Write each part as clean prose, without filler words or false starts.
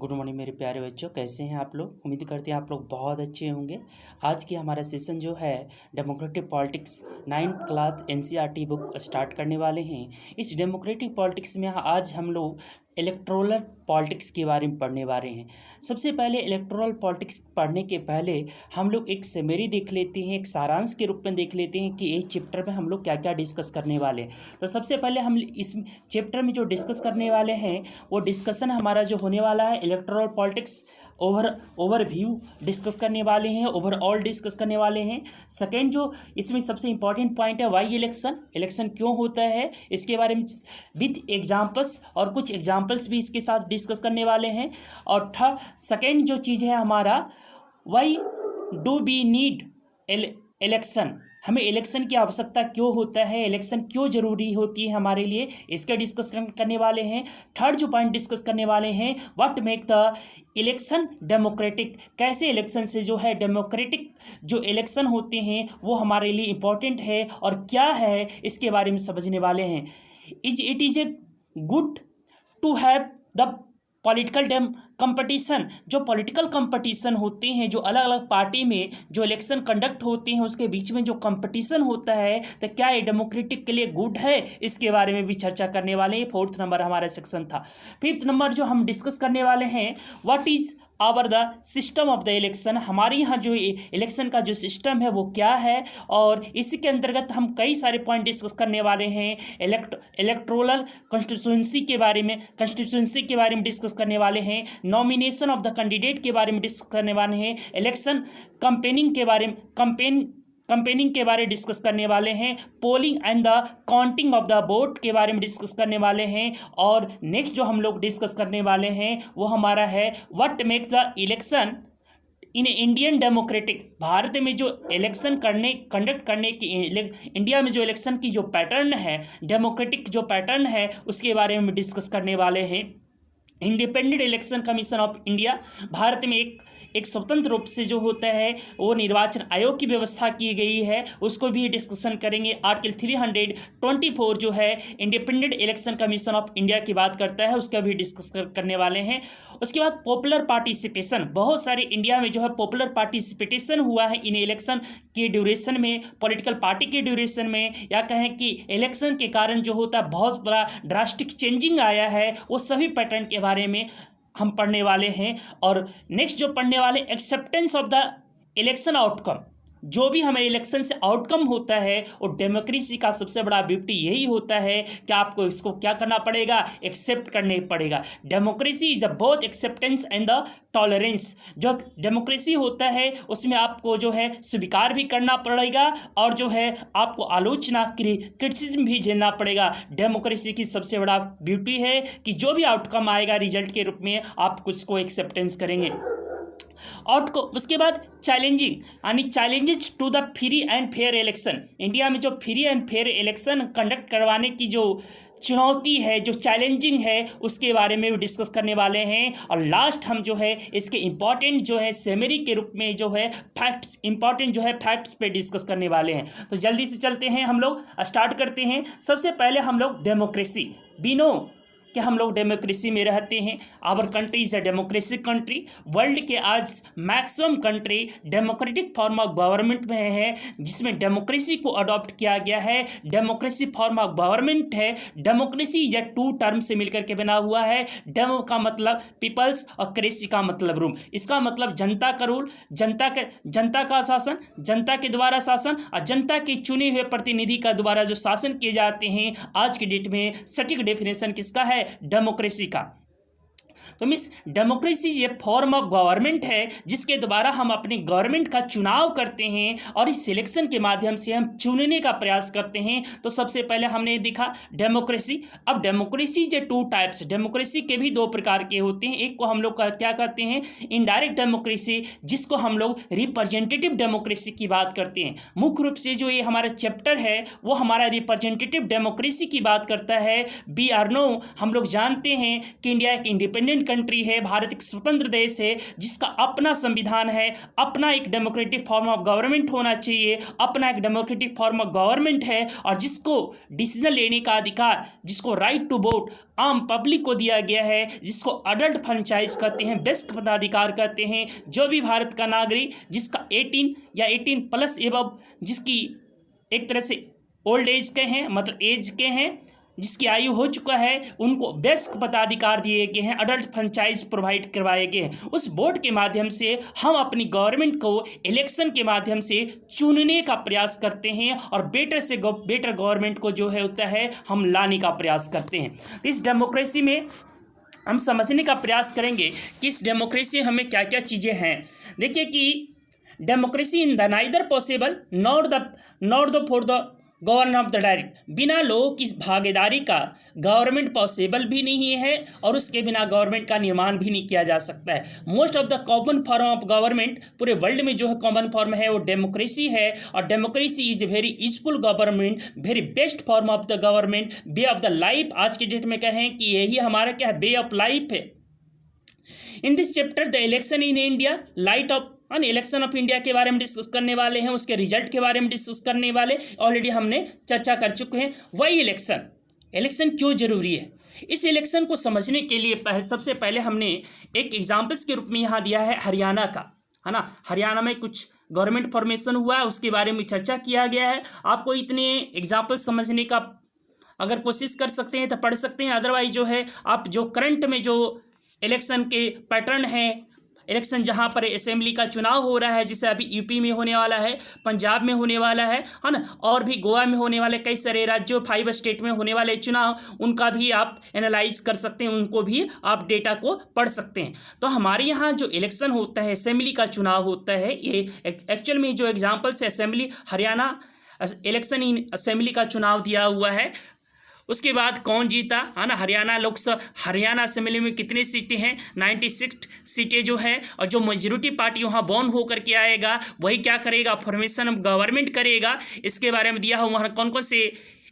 Good morning मेरे प्यारे बच्चों, कैसे हैं आप लोग। उम्मीद करते हैं आप लोग बहुत अच्छे होंगे। आज की हमारा सेशन जो है democratic politics 9th class NCERT book start करने वाले हैं। इस डेमोक्रेटिक पॉलिटिक्स में आज हम लोग इलेक्टोरल पॉलिटिक्स के बारे में पढ़ने वाले हैं। सबसे पहले इलेक्टोरल पॉलिटिक्स पढ़ने के पहले हम लोग एक समरी देख लेते हैं, एक सारांश के रूप में देख लेते हैं कि इस चैप्टर में हम लोग क्या क्या डिस्कस करने वाले हैं। तो सबसे पहले हम इस चैप्टर में जो डिस्कस करने वाले हैं वो डिस्कशन हमारा जो होने वाला है इलेक्टोरल पॉलिटिक्स ओवरव्यू डिस्कस करने वाले हैं, ओवरऑल डिस्कस करने वाले हैं। सेकेंड जो इसमें सबसे इंपॉर्टेंट पॉइंट है वाई इलेक्शन क्यों होता है, इसके बारे में विथ एग्जाम्पल्स और कुछ एग्जाम्पल्स भी इसके साथ डिस्कस करने वाले हैं। और थर्ड सेकेंड जो चीज़ है हमारा why do we need election, हमें इलेक्शन की आवश्यकता क्यों होता है, इलेक्शन क्यों जरूरी होती है हमारे लिए, इसका डिस्कस करने वाले हैं। थर्ड जो पॉइंट डिस्कस करने वाले हैं what make the election democratic, कैसे इलेक्शन से जो है डेमोक्रेटिक जो इलेक्शन होते हैं वो हमारे लिए इम्पोर्टेंट है और क्या है इसके बारे में समझने वाले हैं। It is a good to have the political competition, जो पॉलिटिकल कंपटीशन होते हैं, जो अलग अलग पार्टी में जो इलेक्शन कंडक्ट होते हैं उसके बीच में जो कंपटीशन होता है, तो क्या ये डेमोक्रेटिक के लिए गुड है, इसके बारे में भी चर्चा करने वाले हैं। 4th नंबर हमारा सेक्शन था। 5th नंबर जो हम डिस्कस करने वाले हैं what is our the system of the election, हमारे यहाँ जो इलेक्शन का जो सिस्टम है वो क्या है, और इसी के अंतर्गत हम कई सारे पॉइंट डिस्कस करने वाले हैं। इलेक्टोरल कॉन्स्टिट्यूंसी के बारे में डिस्कस करने वाले हैं। नॉमिनेशन ऑफ द कैंडिडेट के बारे में डिस्कस करने वाले हैं। इलेक्शन कैंपेनिंग के बारे में डिस्कस करने वाले हैं। Polling and the counting of the vote के बारे में डिस्कस करने वाले हैं। और नेक्स्ट जो हम लोग डिस्कस करने वाले हैं वो हमारा है what makes the election in Indian democratic, Bharat में जो इलेक्शन कंडक्ट करने की इंडिया में जो इलेक्शन की जो पैटर्न है, डेमोक्रेटिक जो पैटर्न है उसके बारे में डिस्कस करने वाले हैं। Independent election commission of India, Bharat में एक स्वतंत्र रूप से जो होता है वो निर्वाचन आयोग की व्यवस्था की गई है, उसको भी डिस्कशन करेंगे। आर्टिकल 324 जो है independent election commission of India की बात करता है, उसका भी डिस्कस करने वाले हैं। उसके बाद पॉपुलर पार्टिसिपेशन, बहुत सारे इंडिया में जो है पॉपुलर पार्टिसिपेशन हुआ है इन इलेक्शन के ड्यूरेशन में, पॉलिटिकल पार्टी के ड्यूरेशन में, या कहें कि इलेक्शन के कारण जो होता है बहुत बड़ा ड्रास्टिक चेंजिंग आया है, वो सभी पैटर्न के बारे में हम पढ़ने वाले हैं। और नेक्स्ट जो पढ़ने वाले acceptance of the election outcome, जो भी हमें इलेक्शन से आउटकम होता है वो डेमोक्रेसी का सबसे बड़ा ब्यूटी यही होता है कि आपको इसको क्या करना पड़ेगा, एक्सेप्ट करने पड़ेगा। Democracy is a both acceptance and the tolerance, जो डेमोक्रेसी होता है उसमें आपको जो है स्वीकार भी करना पड़ेगा और जो है आपको आलोचना क्रिटिसिज्म भी झेलना पड़ेगा। डेमोक्रेसी की सबसे बड़ा ब्यूटी है कि जो भी आउटकम आएगा रिजल्ट के रूप में आप उसको एक्सेप्टेंस करेंगे। और उसके बाद चैलेंजिंग यानी challenges to the free and fair election, India में जो free and fair election conduct करवाने की जो चुनौती है, जो चैलेंजिंग है, उसके बारे में भी डिस्कस करने वाले हैं। और लास्ट हम जो है इसके इम्पॉर्टेंट जो है समरी के रूप में जो है फैक्ट्स पे डिस्कस करने वाले हैं। तो जल्दी से चलते हैं, हम लोग स्टार्ट करते हैं। सबसे पहले हम लोग डेमोक्रेसी, वी नो कि हम लोग डेमोक्रेसी में रहते हैं। Our country is a democratic country, world के आज maximum country democratic form of government में है, जिसमें डेमोक्रेसी को अडॉप्ट किया गया है। डेमोक्रेसी फॉर्म ऑफ गवर्नमेंट है। डेमोक्रेसी इज अ 2 टर्म से मिलकर के बना हुआ है। डेमो का मतलब पीपल्स और क्रेसी का मतलब रूल, इसका मतलब जनता का रूल, जनता का शासन, जनता के द्वारा शासन और जनता के चुने हुए प्रतिनिधि का द्वारा जो शासन किए जाते हैं। आज की डेट में सटीक डेफिनेशन किसका है, डेमोक्रेसी का। तो मिस डेमोक्रेसी ये फॉर्म ऑफ गवर्नमेंट है जिसके द्वारा हम अपनी गवर्नमेंट का चुनाव करते हैं और इस सिलेक्शन के माध्यम से हम चुनने का प्रयास करते हैं। तो सबसे पहले हमने देखा डेमोक्रेसी। अब डेमोक्रेसी जो 2 टाइप्स, डेमोक्रेसी के भी 2 प्रकार के होते हैं। एक को हम लोग क्या कहते हैं, इनडायरेक्ट डेमोक्रेसी, जिसको हम लोग रिप्रेजेंटेटिव डेमोक्रेसी की बात करते हैं। मुख्य रूप से जो ये हमारा चैप्टर है वो हमारा रिप्रेजेंटेटिव डेमोक्रेसी की बात करता है। बी आर नो, हम लोग जानते हैं कि इंडिया एक इंडिपेंडेंट इंडिपेंडेंट कंट्री है, भारत एक स्वतंत्र देश है जिसका अपना संविधान है, अपना एक डेमोक्रेटिक फॉर्म ऑफ गवर्नमेंट होना चाहिए, अपना एक डेमोक्रेटिक फॉर्म ऑफ गवर्नमेंट है, और जिसको डिसीजन लेने का अधिकार, जिसको राइट टू वोट आम पब्लिक को दिया गया है, जिसको अडल्ट फ्रेंचाइज कहते हैं, बेस्ट मताधिकार कहते हैं। जो भी भारत का नागरिक जिसका 18 या 18 प्लस एबव, जिसकी एक तरह से ओल्ड एज के हैं, मतलब एज के हैं, जिसकी आयु हो चुका है, उनको बेस्ट मताधिकार दिए गए हैं, अडल्ट फ्रेंचाइज प्रोवाइड करवाए गए हैं। उस वोट के माध्यम से हम अपनी गवर्नमेंट को इलेक्शन के माध्यम से चुनने का प्रयास करते हैं और बेटर से बेटर गवर्नमेंट को जो है होता है हम लाने का प्रयास करते हैं। तो इस डेमोक्रेसी में हम समझने का प्रयास करेंगे कि इस डेमोक्रेसी हमें क्या क्या चीज़ें हैं। देखिए कि democracy in the neither possible not the for the govern of the direct, बिना लोगों की भागीदारी का गवर्नमेंट पॉसिबल भी नहीं है और उसके बिना गवर्नमेंट का निर्माण भी नहीं किया जा सकता है। Most of the common form of government, पूरे वर्ल्ड में जो है कॉमन फॉर्म है वो डेमोक्रेसी है, और democracy is a very useful government, very best form of the government, way of the life. आज के डेट में कहें कि यही हमारा क्या है, वे ऑफ लाइफ है। In this chapter the election in India, light of election of India के बारे में डिस्कस करने वाले हैं, उसके रिजल्ट के बारे में डिस्कस करने वाले, ऑलरेडी हमने चर्चा कर चुके हैं। वही इलेक्शन क्यों जरूरी है, इस इलेक्शन को समझने के लिए सबसे पहले हमने एक एग्जाम्पल्स के रूप में यहाँ दिया है हरियाणा का, है ना। हरियाणा में कुछ गवर्नमेंट फॉर्मेशन हुआ है, उसके बारे में चर्चा किया गया है। आपको इतने एग्जाम्पल समझने का अगर कोशिश कर सकते हैं तो पढ़ सकते हैं, अदरवाइज जो है आप जो करंट में जो इलेक्शन के पैटर्न है, इलेक्शन जहाँ पर असेंबली का चुनाव हो रहा है, जैसे अभी यूपी में होने वाला है, पंजाब में होने वाला है ना, और भी गोवा में होने वाले कई सारे राज्यों 5 स्टेट में होने वाले चुनाव, उनका भी आप एनालाइज कर सकते हैं, उनको भी आप डेटा को पढ़ सकते हैं। तो हमारे यहाँ जो इलेक्शन होता है, असेंबली का चुनाव होता है, ये एक्चुअल में जो एग्जाम्पल्स है assembly, Haryana election in assembly का चुनाव दिया हुआ है। उसके बाद कौन जीता, है ना, हरियाणा असेंबली में कितनी सीटें हैं, 96 सीटें जो है, और जो मेजॉरिटी पार्टी वहाँ बॉर्न होकर के आएगा वही क्या करेगा, फॉर्मेशन ऑफ गवर्नमेंट करेगा। इसके बारे में दिया हुआ वहाँ कौन कौन से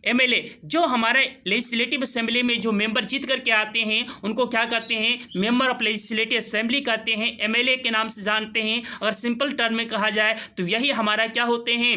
एमएलए, जो हमारे लेजिस्लेटिव असेंबली में जो मेंबर जीत करके आते हैं उनको क्या कहते हैं, मेंबर ऑफ लेजिस्लेटिव असेंबली कहते हैं, एमएलए के नाम से जानते हैं। अगर सिंपल टर्म में कहा जाए तो यही हमारा क्या होते हैं,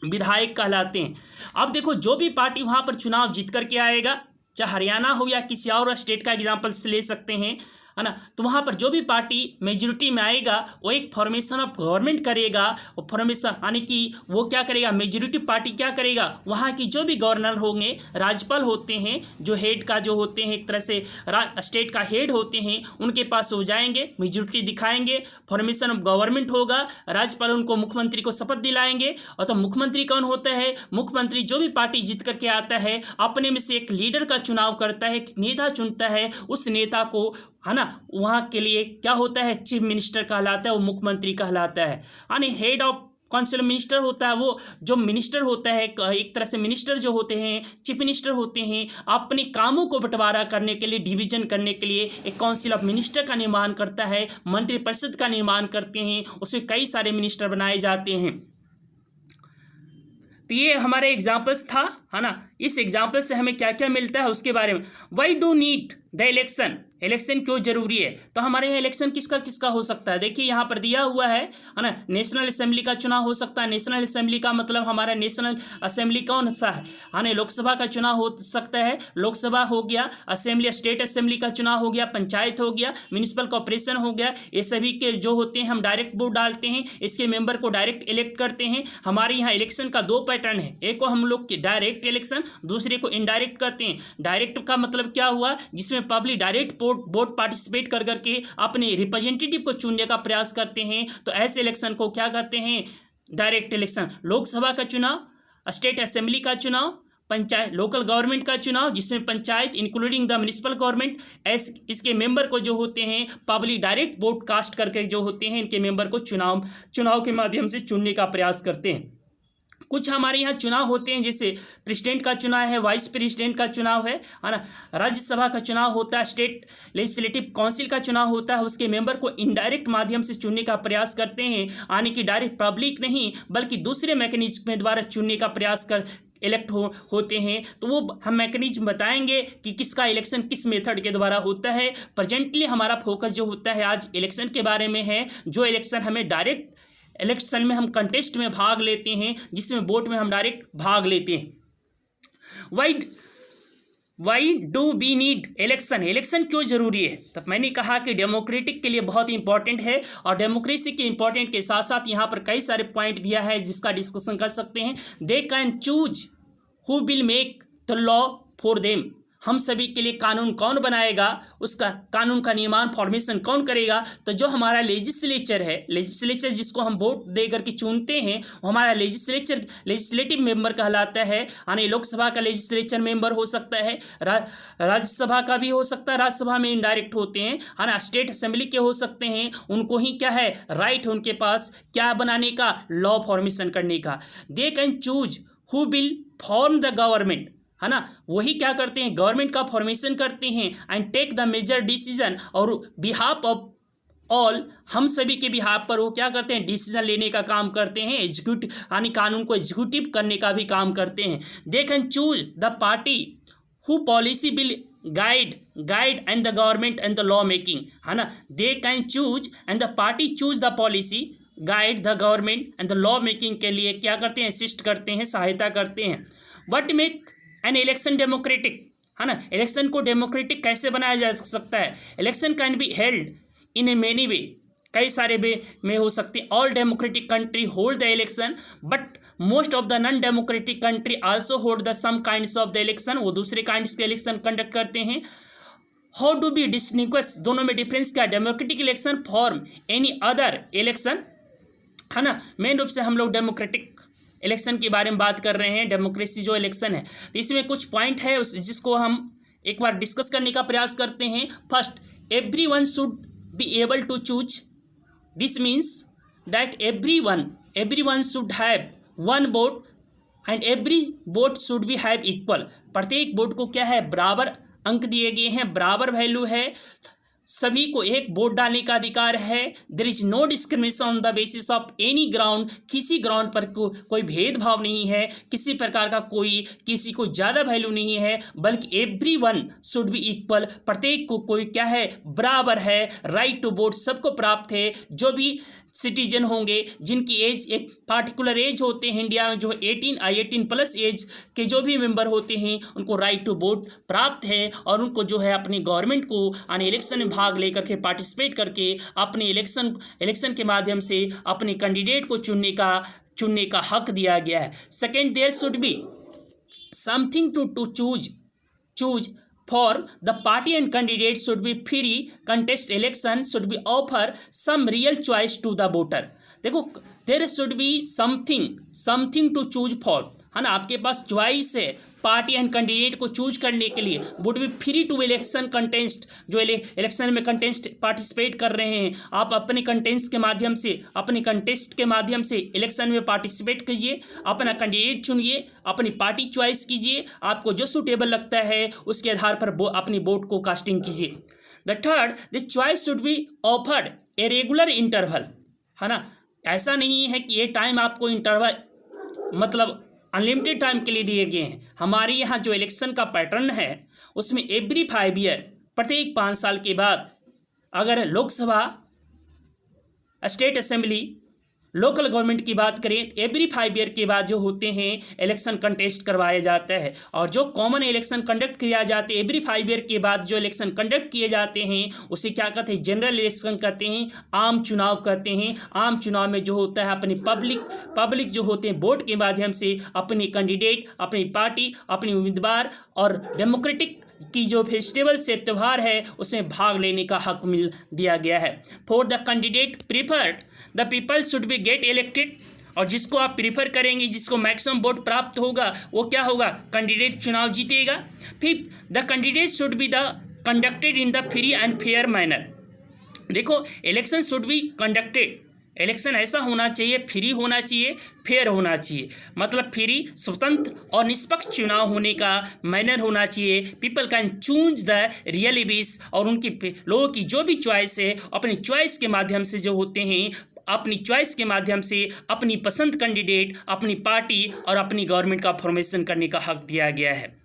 विधायक कहलाते हैं। अब देखो, जो भी पार्टी वहाँ पर चुनाव जीत करके आएगा, चाहे हरियाणा हो या किसी और स्टेट का एग्जाम्पल्स ले सकते हैं, है ना, तो वहाँ पर जो भी पार्टी मेजॉरिटी में आएगा वो एक फॉर्मेशन ऑफ गवर्नमेंट करेगा। और फॉर्मेशन यानी कि वो क्या करेगा, मेजॉरिटी पार्टी क्या करेगा, वहाँ की जो भी गवर्नर होंगे, राज्यपाल होते हैं, जो हेड का जो होते हैं, एक तरह से स्टेट का हेड होते हैं, उनके पास हो जाएंगे, मेजॉरिटी दिखाएंगे, फॉर्मेशन ऑफ गवर्नमेंट होगा, राज्यपाल उनको मुख्यमंत्री को शपथ दिलाएंगे। और तो मुख्यमंत्री कौन होता है, मुख्यमंत्री जो भी पार्टी जीत करके आता है अपने में से एक लीडर का चुनाव करता है, नेता चुनता है, उस नेता को, है ना, वहाँ के लिए क्या होता है, चीफ मिनिस्टर कहलाता है, वो मुख्यमंत्री कहलाता है। यानी हेड ऑफ काउंसिल मिनिस्टर होता है, वो जो मिनिस्टर होता है, एक तरह से मिनिस्टर जो होते हैं, चीफ मिनिस्टर होते हैं, अपने कामों को बंटवारा करने के लिए, डिवीजन करने के लिए एक काउंसिल ऑफ मिनिस्टर का निर्माण करता है, मंत्रिपरिषद का निर्माण करते हैं, उसमें कई सारे मिनिस्टर बनाए जाते हैं। तो ये हमारे एग्जाम्पल्स था, है ना। इस एग्जाम्पल से हमें क्या क्या मिलता है उसके बारे में। Why do need the election क्यों जरूरी है, तो हमारे यहाँ इलेक्शन किसका किसका हो सकता है। देखिए यहाँ पर दिया हुआ है ना, नेशनल असेंबली का चुनाव हो सकता है। नेशनल असेंबली का मतलब हमारा नेशनल असेंबली कौन सा है, ना, लोकसभा का चुनाव हो सकता है, लोकसभा हो गया, असेंबली स्टेट असेंबली का चुनाव हो गया, पंचायत हो गया, म्यूनिसिपल कॉर्पोरेशन हो गया। ये सभी के जो होते हैं हम डायरेक्ट वोट डालते हैं, इसके मेंबर को डायरेक्ट इलेक्ट करते हैं। हमारे यहाँ इलेक्शन का 2 पैटर्न है, एक को हम लोग डायरेक्ट इलेक्शन, दूसरे को इनडायरेक्ट कहते हैं। डायरेक्ट का मतलब क्या हुआ, जिसमें पब्लिक डायरेक्ट वोट पार्टिसिपेट कर करके अपने रिप्रेजेंटेटिव को चुनने का प्रयास करते हैं, तो ऐसे इलेक्शन को क्या कहते हैं, डायरेक्ट इलेक्शन। लोकसभा का चुनाव, स्टेट असेंबली का चुनाव, पंचायत लोकल गवर्नमेंट का चुनाव, जिसमें panchayat including the municipal government, इसके मेंबर को जो होते हैं पब्लिक डायरेक्ट वोट कास्ट करके जो होते हैं इनके मेंबर को चुनाव के माध्यम से चुनने का प्रयास करते हैं। कुछ हमारे यहाँ चुनाव होते हैं, जैसे प्रेसिडेंट का चुनाव है, वाइस प्रेसिडेंट का चुनाव है ना, राज्यसभा का चुनाव होता है, स्टेट लेजिस्लेटिव काउंसिल का चुनाव होता है। उसके मेंबर को इनडायरेक्ट माध्यम से चुनने का प्रयास करते हैं, यानी कि डायरेक्ट पब्लिक नहीं बल्कि दूसरे मैकेनिज्म के द्वारा चुनने का प्रयास इलेक्ट होते हैं, तो वो हम मैकेनिज्म बताएंगे कि किसका इलेक्शन किस मेथड के द्वारा होता है। प्रेजेंटली हमारा फोकस जो होता है आज इलेक्शन के बारे में है, जो इलेक्शन हमें डायरेक्ट इलेक्शन में हम कंटेस्ट में भाग लेते हैं, जिसमें वोट में हम डायरेक्ट भाग लेते हैं। Why do we need election, election क्यों जरूरी है? तब मैंने कहा कि डेमोक्रेटिक के लिए बहुत इंपॉर्टेंट है, और डेमोक्रेसी के इंपॉर्टेंट के साथ साथ यहाँ पर कई सारे पॉइंट दिया है जिसका डिस्कशन कर सकते हैं। They can choose who will make the law for them, हम सभी के लिए कानून कौन बनाएगा, उसका कानून का निर्माण फॉर्मेशन कौन करेगा? तो जो हमारा लेजिस्लेचर है, लेजिस्लेचर जिसको हम वोट दे करके चुनते हैं, वो हमारा लेजिस्लेटिव मेंबर कहलाता है। यानी लोकसभा का लेजिस्लेचर मेंबर हो सकता है, राज्यसभा का भी हो सकता है, राज्यसभा में इनडायरेक्ट होते हैं, है ना, स्टेट असेंबली के हो सकते हैं। उनको ही क्या है, राइट है उनके पास क्या बनाने का, लॉ फॉर्मेशन करने का। They can choose who will form the government, है ना, वही क्या करते हैं, गवर्नमेंट का फॉर्मेशन करते हैं। And take the major decision, और बिहाफ ऑफ ऑल, हम सभी के बिहाफ पर वो क्या करते हैं, डिसीजन लेने का काम करते हैं, एग्जीक्यूटिव यानी कानून को एग्जीक्यूटिव करने का भी काम करते हैं। They can choose the party who policy will guide and the government and the law making, है ना। They can choose and the party choose the policy guide the government and the law making के लिए क्या करते हैं, assist करते हैं, सहायता करते हैं। But make an election democratic, है ना, इलेक्शन को डेमोक्रेटिक कैसे बनाया जा सकता है? Election can be held in a many way, कई सारे वे में हो सकते हैं। All democratic country hold the election, but most of the non democratic country also hold the some kinds of the election, वो दूसरे काइंड्स के election conduct करते हैं। हाउ डू बी डिस्टिंग्विश, दोनों में डिफरेंस क्या? Democratic election form any other election, है ना। मेन रूप से हम लोग डेमोक्रेटिक इलेक्शन के बारे में बात कर रहे हैं, डेमोक्रेसी जो इलेक्शन है, तो इसमें कुछ पॉइंट है जिसको हम एक बार डिस्कस करने का प्रयास करते हैं। First, everyone should be able to choose, this means that everyone should have one vote and every vote should be have equal, प्रत्येक वोट को क्या है, बराबर अंक दिए गए हैं, बराबर वैल्यू है, सभी को एक वोट डालने का अधिकार है। There is no discrimination on the basis of any ground, किसी ग्राउंड पर कोई भेदभाव नहीं है, किसी प्रकार का कोई किसी को ज़्यादा वैल्यू नहीं है, बल्कि एवरीवन शुड बी इक्वल, प्रत्येक को कोई क्या है, बराबर है, राइट टू वोट सबको प्राप्त है। जो भी सिटीजन होंगे जिनकी एज एक पार्टिकुलर एज होते हैं इंडिया में, जो 18 प्लस एज के जो भी मेंबर होते हैं उनको राइट टू वोट प्राप्त है, और उनको जो है अपनी गवर्नमेंट को आने इलेक्शन में भाग लेकर के पार्टिसिपेट करके अपने इलेक्शन के माध्यम से अपने कैंडिडेट को चुनने का हक दिया गया है। Second, there should be something to choose for the party and candidate should be free, contest election should be offer some real choice to the voter। देखो, there should be something to choose for, है ना, आपके पास choice है party and candidate को choose करने के लिए। Would be free to election contest, जो इलेक्शन में कंटेस्ट पार्टिसिपेट कर रहे हैं, आप अपने कंटेस्ट के माध्यम से इलेक्शन में पार्टिसिपेट कीजिए, अपना कैंडिडेट चुनिए, अपनी पार्टी चॉइस कीजिए, आपको जो सूटेबल लगता है उसके आधार पर अपनी वोट को कास्टिंग कीजिए। The third, the choice should be offered a regular interval, है ना, ऐसा नहीं है कि ये टाइम आपको इंटरवल मतलब अनलिमिटेड टाइम के लिए दिए गए हैं। हमारे यहाँ जो इलेक्शन का पैटर्न है उसमें एवरी 5 ईयर, प्रत्येक 5 साल के बाद, अगर Lok Sabha, state assembly, local government की बात करें, एवरी 5 ईयर के बाद जो होते हैं इलेक्शन कंटेस्ट करवाया जाता है। और जो कॉमन इलेक्शन कंडक्ट किया जाते हैं एवरी 5 ईयर के बाद जो इलेक्शन कंडक्ट किए जाते हैं उसे क्या कहते हैं, जनरल इलेक्शन कहते हैं, आम चुनाव कहते हैं। आम चुनाव में जो होता है अपनी पब्लिक जो होते हैं वोट के माध्यम से अपनी कैंडिडेट, अपनी पार्टी, अपनी उम्मीदवार और डेमोक्रेटिक की जो फेस्टिवल से त्यौहार है उसमें भाग लेने का हक मिल दिया गया है। For the candidate preferred the people should be get elected, और जिसको आप प्रीफर करेंगे, जिसको मैक्सिमम वोट प्राप्त होगा वो क्या होगा, कैंडिडेट चुनाव जीतेगा। Fifth, the candidate should be the conducted in the free and fair manner. देखो, election should be conducted, election ऐसा होना चाहिए, फ्री होना चाहिए, फेयर होना चाहिए, मतलब फ्री, स्वतंत्र और निष्पक्ष चुनाव होने का मैनर होना चाहिए। People can choose the real wish, और उनकी लोगों की जो भी चॉइस है अपनी चॉइस के माध्यम से जो होते हैं अपनी चॉइस के माध्यम से अपनी पसंद कैंडिडेट, अपनी पार्टी और अपनी गवर्नमेंट का फॉर्मेशन करने का हक दिया गया है।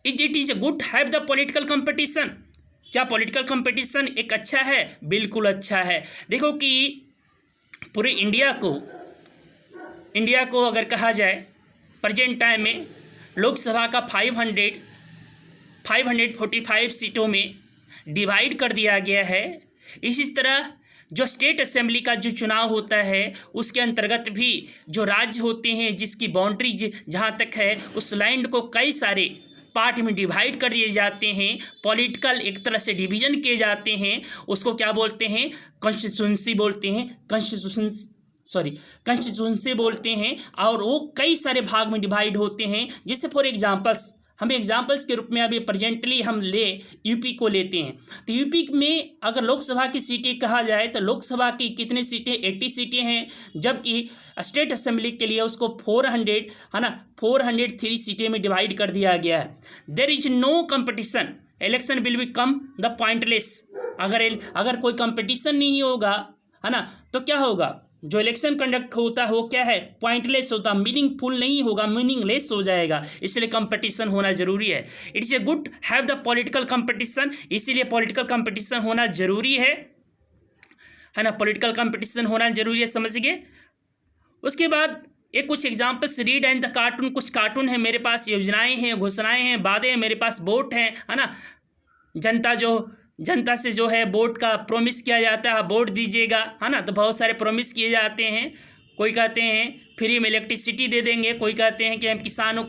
It is good have the political competition. क्या पॉलिटिकल कंपटीशन एक अच्छा है? बिल्कुल अच्छा है। देखो कि पूरे इंडिया को अगर कहा जाए प्रेजेंट टाइम में लोकसभा का 545 सीटों में डिवाइड कर दिया गया है। इसी तरह जो स्टेट असेंबली का जो चुनाव होता है उसके अंतर्गत भी जो राज्य होते हैं जिसकी बाउंड्री जहाँ तक है उस लैंड को कई सारे पार्ट में डिवाइड कर दिए जाते हैं, पॉलिटिकल एक तरह से डिवीजन किए जाते हैं। उसको क्या बोलते हैं? कॉन्स्टिट्यूंसी बोलते हैं, कॉन्स्टिट्यूंसी बोलते हैं। और वो कई सारे भाग में डिवाइड होते हैं। जैसे फॉर एग्जांपल्स, हमें एग्जांपल्स के रूप में अभी प्रेजेंटली हम यूपी को लेते हैं। तो यूपी में अगर लोकसभा की सीटें कहा जाए तो लोकसभा की कितने सीटें? 80 सीटें हैं, जबकि स्टेट असेंबली के लिए उसको 403 सीटें में डिवाइड कर दिया गया है। There is no competition, election will become the pointless. अगर कोई कंपटीशन नहीं होगा, है ना, तो क्या होगा? जो इलेक्शन कंडक्ट होता है वो क्या है? पॉइंटलेस होता, मीनिंगफुल नहीं होगा, मीनिंगलेस हो जाएगा। इसलिए कंपटीशन होना जरूरी है। It is a good have the political competition, इसीलिए पॉलिटिकल कंपटीशन होना जरूरी है ना। पॉलिटिकल कंपटीशन होना जरूरी है, समझ गए। उसके बाद एक कुछ examples read and the cartoon. कुछ कार्टून है मेरे पास, योजनाएं हैं, घोषणाएं हैं, वादे हैं, मेरे पास वोट है ना। जनता से जो है वोट का प्रॉमिस किया जाता है, वोट दीजिएगा, है ना। तो बहुत सारे प्रॉमिस किए जाते हैं। कोई कहते हैं फ्री में इलेक्ट्रिसिटी दे देंगे, कोई कहते हैं कि हम किसानों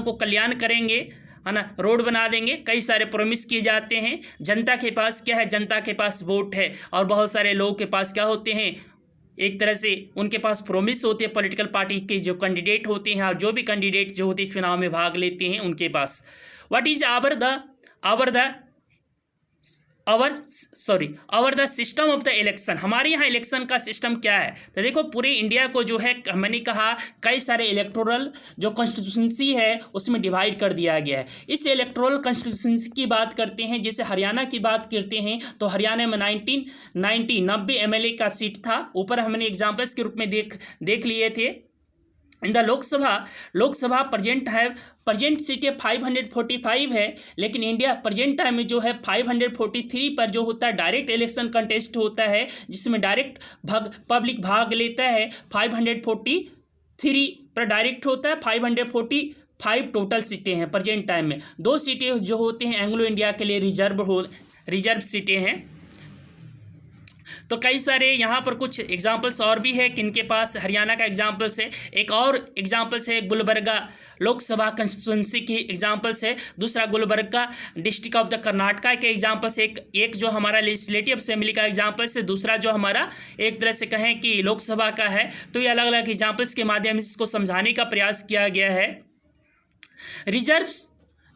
को कल्याण करेंगे, है ना, रोड बना देंगे। कई सारे प्रॉमिस किए जाते हैं। जनता के पास क्या है? जनता के पास वोट है। और बहुत सारे लोगों के पास क्या होते हैं? एक तरह से उनके पास प्रॉमिस होते हैं पॉलिटिकल पार्टी के जो कैंडिडेट होते हैं, और जो भी कैंडिडेट जो होते हैं चुनाव में भाग लेते हैं उनके पास। What is our the system of the election. हमारे यहाँ इलेक्शन का सिस्टम क्या है? तो देखो पूरे इंडिया को जो है, मैंने कहा कई सारे इलेक्टोरल जो कॉन्स्टिट्यूंसी है उसमें डिवाइड कर दिया गया है। इस इलेक्टोरल कॉन्स्टिट्यूंसी की बात करते हैं, जैसे हरियाणा की बात करते हैं तो हरियाणा में 90 MLA का सीट था। ऊपर हमने एग्जाम्पल्स के रूप में देख लिए थे। इन द लोकसभा प्रजेंट सीटें 545 है, लेकिन इंडिया प्रजेंट टाइम में जो है 543 पर जो होता है डायरेक्ट इलेक्शन कंटेस्ट होता है, जिसमें डायरेक्ट पब्लिक भाग लेता है। 543 पर डायरेक्ट होता है, 545 टोटल सीटें हैं प्रजेंट टाइम में। 2 सीटें जो होते हैं एंग्लो इंडिया के लिए रिजर्व सीटें हैं। तो कई सारे यहाँ पर कुछ एग्जाम्पल्स और भी है किनके पास। हरियाणा का एग्जाम्पल्स है, एक और एग्जाम्पल्स है गुलबर्गा लोकसभा कंस्टिट्यूंसी की एग्जाम्पल्स है। दूसरा Gulbarga district of the Karnataka के एग्जाम्पल्स। एक जो हमारा लेजिस्लेटिव असेंबली का एग्जाम्पल्स है, दूसरा जो हमारा एक तरह से कहें कि लोकसभा का है। तो ये अलग अलग एग्जाम्पल्स के माध्यम से इसको समझाने का प्रयास किया गया है।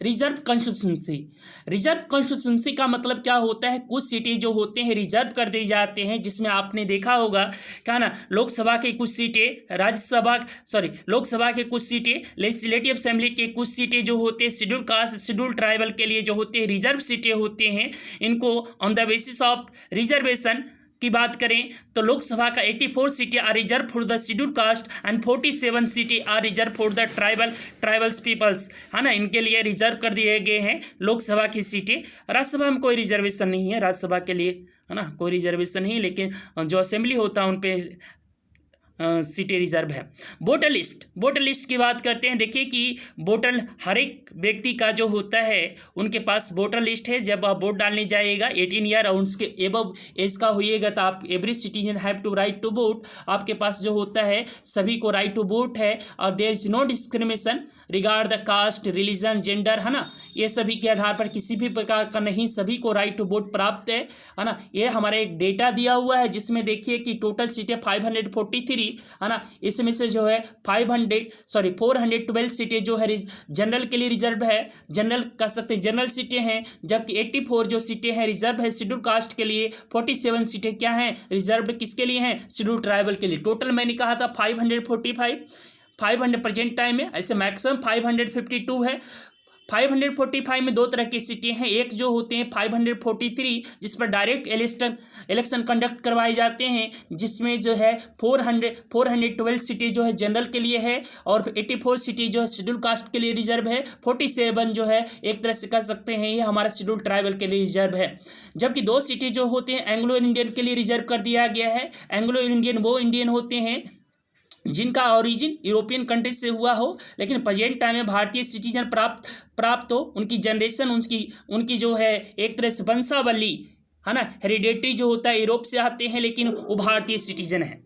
रिजर्व कॉन्स्टिट्यूंसी का मतलब क्या होता है? कुछ सीटें जो होते हैं रिजर्व कर दी जाते हैं, जिसमें आपने देखा होगा क्या ना, लोकसभा की कुछ सीटें, लोकसभा के कुछ सीटें, लेजिस्लेटिव असेंबली के कुछ सीटें जो होते हैं शेड्यूल कास्ट, शेड्यूल ट्राइबल के लिए जो होते हैं रिजर्व सीटें होते हैं। इनको on the basis of reservation की बात करें तो लोकसभा का 84 सीटें are reserve for the schedule caste and 47 सीटें are reserve for the tribals peoples, है ना। इनके लिए रिजर्व कर दिए गए हैं लोकसभा की सीटें। राज्यसभा में कोई रिजर्वेशन नहीं है, राज्यसभा के लिए, है ना, कोई रिजर्वेशन नहीं, लेकिन जो असेंबली होता है उन पे सीटें रिजर्व है। वोटर लिस्ट की बात करते हैं। देखिए कि वोटर हर एक व्यक्ति का जो होता है उनके पास वोटर लिस्ट है। जब आप वोट डालने जाइएगा 18 ईयर और उसके एबव एज का होइएगा तो आप every citizen have to right to vote. आपके पास जो होता है सभी को राइट टू वोट है, और there is no discrimination regard the caste, religion, gender, है ना। ये सभी के आधार पर किसी भी प्रकार का नहीं, सभी को राइट टू वोट प्राप्त है ना। ये हमारा एक डेटा दिया हुआ है जिसमें देखिए कि टोटल सीटें 543, है ना। इसमें से जो है 412 सीटें जो है जनरल के लिए रिजर्व है, जनरल कह सकते हैं जनरल सीटें हैं, जबकि 84 जो सीटें हैं रिजर्व है शेड्यूल कास्ट के लिए। 47 सीटें क्या हैं? रिजर्व किसके लिए हैं? शेड्यूल ट्राइबल के लिए। टोटल मैंने कहा था 545, 500 प्रेजेंट टाइम में, ऐसे मैक्सिमम 552 है। 545 में दो तरह की सीटें हैं। एक जो होते हैं 543 जिस पर डायरेक्ट इलेक्शन कंडक्ट करवाए जाते हैं, जिसमें जो है 412 सीटें जो है जनरल के लिए है और 84 सीटें जो है शेड्यूल कास्ट के लिए रिजर्व है। 47 जो है एक तरह से कह सकते हैं ये हमारा शेड्यूल ट्राइबल के लिए रिजर्व है। जबकि 2 सीटें जो होते हैं एंग्लो इंडियन के लिए रिजर्व कर दिया गया है। एंग्लो इंडियन वो इंडियन होते हैं जिनका ओरिजिन यूरोपियन कंट्री से हुआ हो, लेकिन प्रेजेंट टाइम में भारतीय सिटीजन प्राप्त हो, उनकी जनरेशन उनकी जो है एक तरह से वंशावली है ना, हेरिडेटरी जो होता है यूरोप से आते हैं, लेकिन वो भारतीय सिटीजन है।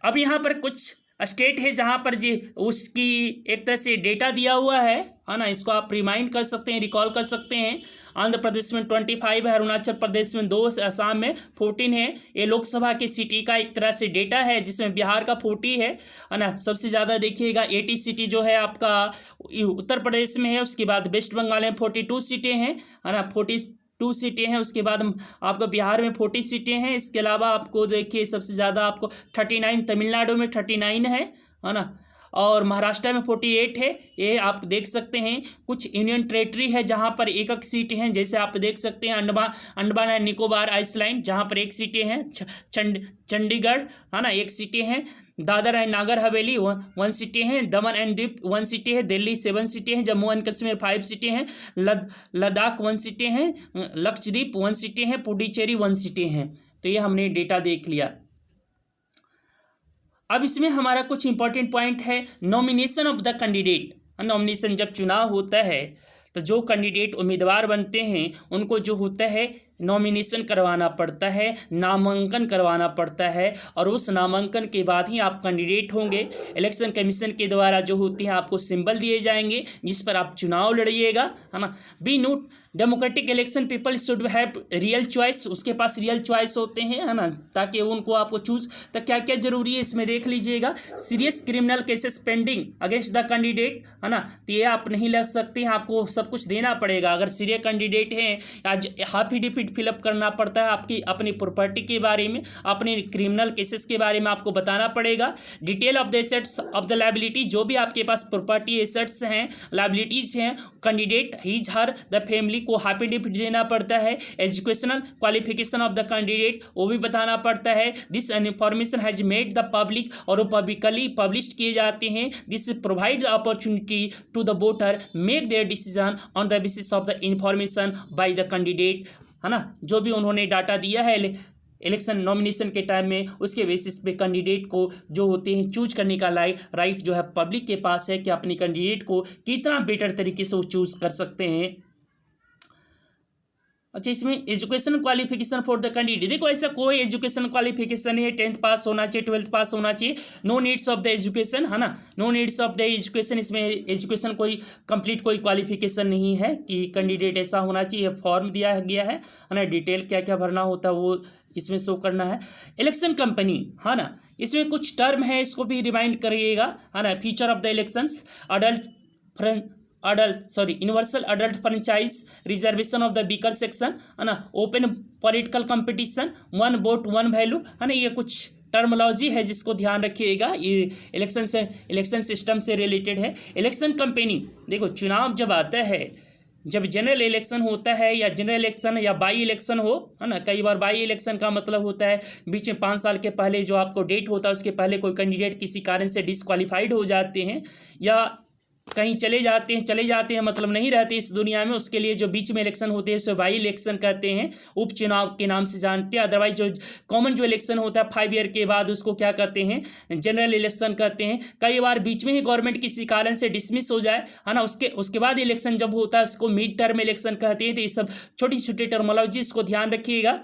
अब यहाँ पर कुछ स्टेट है जहाँ पर जी उसकी एक तरह से डेटा दिया हुआ है ना, इसको आप रिमाइंड कर सकते हैं, रिकॉल कर सकते हैं। आंध्र प्रदेश में 25 है, अरुणाचल प्रदेश में 2, असम में 14 है। ये लोकसभा की सीटी का एक तरह से डेटा है, जिसमें बिहार का 40 है ना। सबसे ज़्यादा देखिएगा 80 सीटें जो है आपका उत्तर प्रदेश में है। उसके बाद वेस्ट बंगाल में 42 सीटें हैं है ना, 42 सीटें हैं। उसके बाद आपको बिहार में 40 सीटें हैं। इसके अलावा आपको देखिए सबसे ज़्यादा आपको 39 तमिलनाडु में 39 है ना, और महाराष्ट्र में 48 है। ये आप देख सकते हैं। कुछ यूनियन टेरेटरी है जहाँ पर एक सीट हैं, जैसे आप देख सकते हैं अंडमान एंड निकोबार आइसलैंड जहाँ पर 1 सीटें हैं। चंडीगढ़ है ना 1 सीटें हैं। दादर एंड नागर हवेली 1 सीटें हैं। दमन एंड दीप 1 सीटें हैं। दिल्ली 7 सीटें हैं। जम्मू एंड कश्मीर 5 सीटें हैं। लद्दाख 1 सीटें हैं। लक्षद्वीप 1 सीटें हैं। पुडुचेरी 1 सीटें हैं। तो ये हमने डेटा देख लिया। अब इसमें हमारा कुछ इंपॉर्टेंट पॉइंट है, nomination of the candidate. Nomination जब चुनाव होता है तो जो कैंडिडेट उम्मीदवार बनते हैं उनको जो होता है नॉमिनेशन करवाना पड़ता है, नामांकन करवाना पड़ता है, और उस नामांकन के बाद ही आप कैंडिडेट होंगे। इलेक्शन कमीशन के द्वारा जो होती है आपको सिंबल दिए जाएंगे जिस पर आप चुनाव लड़िएगा है ना। Be note democratic election people should have real choice, उसके पास रियल चॉइस होते हैं है ना, ताकि उनको आपको चूज। तो क्या क्या जरूरी है इसमें देख लीजिएगा। Serious criminal cases pending against the candidate है ना, तो ये आप नहीं लग सकते हैं, आपको सब कुछ देना पड़ेगा। अगर सीरियस कैंडिडेट हैं, आज हाफिडेविट फिलअप करना पड़ता है आपकी अपनी प्रॉपर्टी के बारे में, अपने क्रिमिनल केसेस के बारे में आपको बताना पड़ेगा। Detail of the assets of the liability, जो भी आपके पास प्रॉपर्टी एसेट्स हैं, लायबिलिटीज हैं, candidate his her the family को हाफिडेविट देना पड़ता है। Educational qualification of the candidate वो भी बताना पड़ता है। This information has made the public, और वो पब्लिकली पब्लिश किए जाते हैं। This provide the opportunity to the voter make their decision on the basis of the information by the candidate है ना। जो भी उन्होंने डाटा दिया है इलेक्शन नॉमिनेशन के टाइम में, उसके बेसिस पे कैंडिडेट को जो होते हैं चूज करने का राइट जो है पब्लिक के पास है कि अपने कैंडिडेट को कितना बेटर तरीके से वो चूज कर सकते हैं। अच्छा, इसमें education qualification for the candidate, देखो ऐसा कोई एजुकेशन क्वालिफिकेशन नहीं है। 10th पास होना चाहिए, 12th पास होना चाहिए। No needs of the education है ना, no needs of the education. इसमें एजुकेशन कोई कंप्लीट कोई क्वालिफिकेशन नहीं है कि कैंडिडेट ऐसा होना चाहिए। फॉर्म दिया गया है ना, डिटेल क्या क्या भरना होता है वो इसमें शो करना है। इलेक्शन कंपनी है ना, इसमें कुछ टर्म है, इसको भी रिमाइंड करिएगा है ना। Feature of the elections, universal adult franchise, reservation of the weaker section है ना, open political competition, 1 vote 1 value है ना। ये कुछ टर्मोलॉजी है जिसको ध्यान रखिएगा, ये इलेक्शन सिस्टम से रिलेटेड है। इलेक्शन कंपेनी, देखो चुनाव जब आता है, जब जनरल इलेक्शन होता है या जनरल इलेक्शन या बाई इलेक्शन हो है ना, कई बार बाई इलेक्शन का मतलब होता है बीच में 5 साल के पहले जो आपको डेट होता है उसके पहले कोई कैंडिडेट किसी कारण से डिस्क्वालीफाइड हो जाते हैं या कहीं चले जाते हैं मतलब नहीं रहते इस दुनिया में, उसके लिए जो बीच में इलेक्शन होते हैं उसे बाई इलेक्शन कहते हैं, उपचुनाव के नाम से जानते हैं। अदरवाइज जो कॉमन जो इलेक्शन होता है 5 ईयर के बाद उसको क्या कहते हैं, जनरल इलेक्शन कहते हैं। कई बार बीच में ही गवर्नमेंट किसी कारण से डिसमिस हो जाए है ना, उसके बाद इलेक्शन जब होता है उसको मिड टर्म इलेक्शन कहते हैं। तो ये सब छोटी छोटी टर्मोलॉजी इसको ध्यान रखिएगा।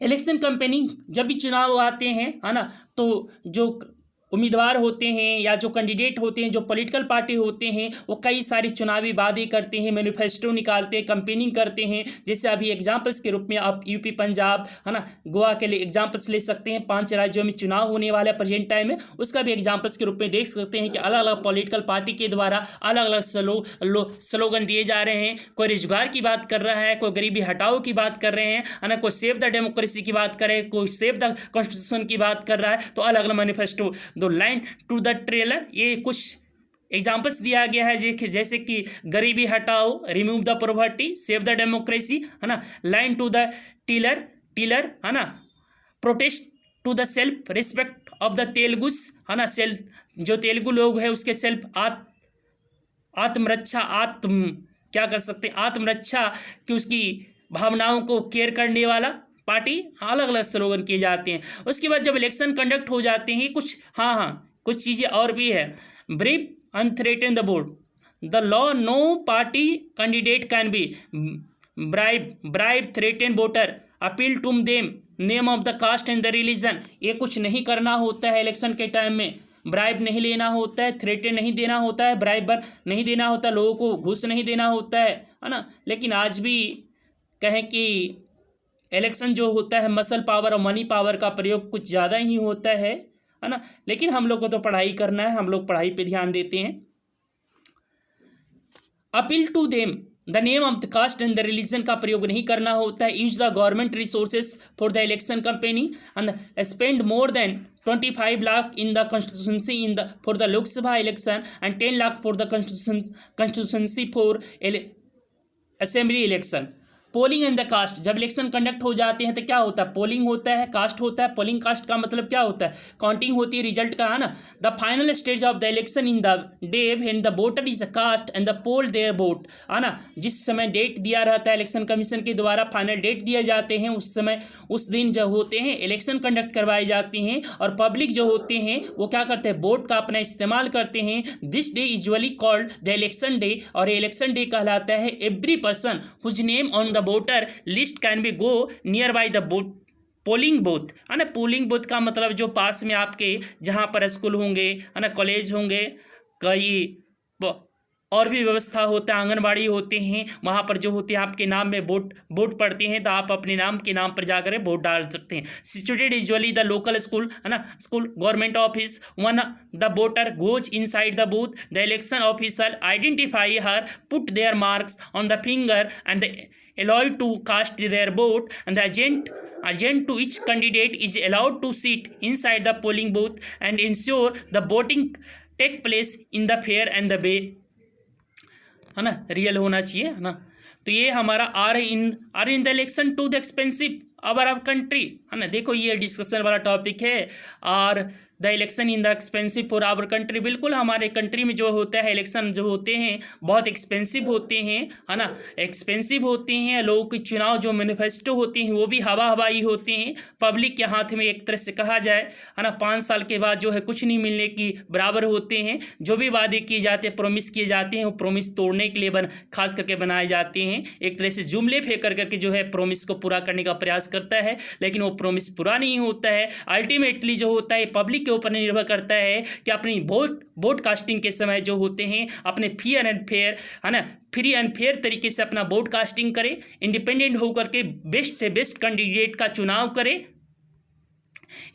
इलेक्शन कंपेनिंग, जब भी चुनाव आते हैं है ना, तो जो उम्मीदवार होते हैं या जो कैंडिडेट होते हैं, जो पॉलिटिकल पार्टी होते हैं, वो कई सारी चुनावी वादे करते हैं, मैनिफेस्टो निकालते हैं, कैंपेनिंग करते हैं। जैसे अभी एग्जांपल्स के रूप में आप यूपी, पंजाब है ना, गोवा के लिए एग्जांपल्स ले सकते हैं। 5 राज्यों में चुनाव होने वाला है प्रेजेंट टाइम में, उसका भी एग्जांपल्स के रूप में देख सकते हैं कि अलग अलग पॉलिटिकल पार्टी के द्वारा अलग अलग स्लोगन दिए जा रहे हैं। कोई रोजगार की बात कर रहा है, कोई गरीबी हटाओ की बात कर रहे हैं है ना, कोई सेव द डेमोक्रेसी की बात कर रहे हैं, कोई सेव द कॉन्स्टिट्यूशन की बात कर रहा है। तो अलग अलग मैनिफेस्टो, दो लाइन टू द ट्रेलर, ये कुछ एग्जाम्पल्स दिया गया है जैसे कि गरीबी हटाओ, remove the poverty, save the democracy, है ना, लाइन टू द टीलर, है ना, protest to the self respect of the Telugus, है ना, सेल्फ जो तेलुगु लोग हैं उसके सेल्फ आत्मरक्षा क्या कर सकते हैं, आत्मरक्षा की उसकी भावनाओं को केयर करने वाला पार्टी, अलग अलग स्लोगन किए जाते हैं। उसके बाद जब इलेक्शन कंडक्ट हो जाते हैं कुछ चीज़ें और भी है। Bribe and threaten the board, the law, no party candidate can be bribe threaten voter, appeal to them, name of the caste and the religion. ये कुछ नहीं करना होता है इलेक्शन के टाइम में, ब्राइब नहीं लेना होता है, थ्रेटन नहीं देना होता है, ब्राइब नहीं देना होता, लोगों को घूस नहीं देना होता है ना। लेकिन आज भी कहें कि इलेक्शन जो होता है मसल पावर और मनी पावर का प्रयोग कुछ ज़्यादा ही होता है ना। लेकिन हम लोग को तो पढ़ाई करना है, हम लोग पढ़ाई पे ध्यान देते हैं। Appeal to them, the name of the caste and the religion का प्रयोग नहीं करना होता है। Use the government resources for the election campaigning and spend more than 25 lakh in the constituency for the Lok Sabha election and 10 lakh for the constituency for assembly election। Polling and the caste, जब election conduct हो जाते हैं तो क्या होता है, polling होता है, कास्ट होता है। पोलिंग कास्ट का मतलब क्या होता है, काउंटिंग होती है रिजल्ट का, है ना। The final stage of the election in the day when the voter is cast and the poll their vote, है ना। जिस समय डेट दिया रहता है इलेक्शन कमीशन के द्वारा, फाइनल डेट दिए जाते हैं, उस समय उस दिन जो होते हैं इलेक्शन कंडक्ट करवाए जाते हैं और पब्लिक जो होते हैं वो क्या करते हैं, वोट का अपना इस्तेमाल करते हैं। This day usually called the election day, और इलेक्शन डे कहलाता है every person whose name on the voter list can be go near by the polling booth, है ना। पोलिंग बूथ का मतलब जो पास में आपके जहाँ पर स्कूल होंगे, है ना, कॉलेज होंगे, कई और भी व्यवस्था होता है, आंगनबाड़ी होते हैं, वहाँ पर जो होते हैं आपके नाम में वोट पड़ते हैं तो आप अपने नाम के नाम पर जाकर वोट डाल सकते हैं। Situated usually the local school, है ना, school, government office, one the voter goes inside the booth, the election officer identify her, put there marks on the finger and allowed to cast their vote, and the agent to each candidate is allowed to sit inside the polling booth and ensure the voting take place in the fair and the way, है ना, real होना चाहिए, है ना। तो ये हमारा are in the election to the expensive our of country, है ना। देखो ये डिस्कशन वाला टॉपिक है, are the election in the expensive for our country. बिल्कुल हमारे कंट्री में जो होता है इलेक्शन जो होते हैं बहुत एक्सपेंसिव होते हैं, है ना, एक्सपेंसिव होते हैं। लोगों के चुनाव जो मैनिफेस्टो होते हैं वो भी हवाई होते हैं, पब्लिक के हाथ में एक तरह से कहा जाए, है ना। 5 साल के बाद जो है कुछ नहीं मिलने की बराबर होते हैं। जो भी वादे किए जाते हैं, प्रोमिस किए जाते हैं, वो प्रोमिस तोड़ने के लिए खास करके बनाए जाते हैं। एक तरह से जुमले फेंक करके जो है प्रोमिस को पूरा करने का प्रयास करता है, लेकिन वो प्रोमिस पूरा नहीं होता है। अल्टीमेटली जो होता है पब्लिक के ऊपर निर्भर करता है कि अपनी वोट कास्टिंग के समय जो होते हैं अपने फ्री एंड फेयर तरीके से अपना वोट कास्टिंग करें, इंडिपेंडेंट होकर के बेस्ट से बेस्ट कैंडिडेट का चुनाव करें।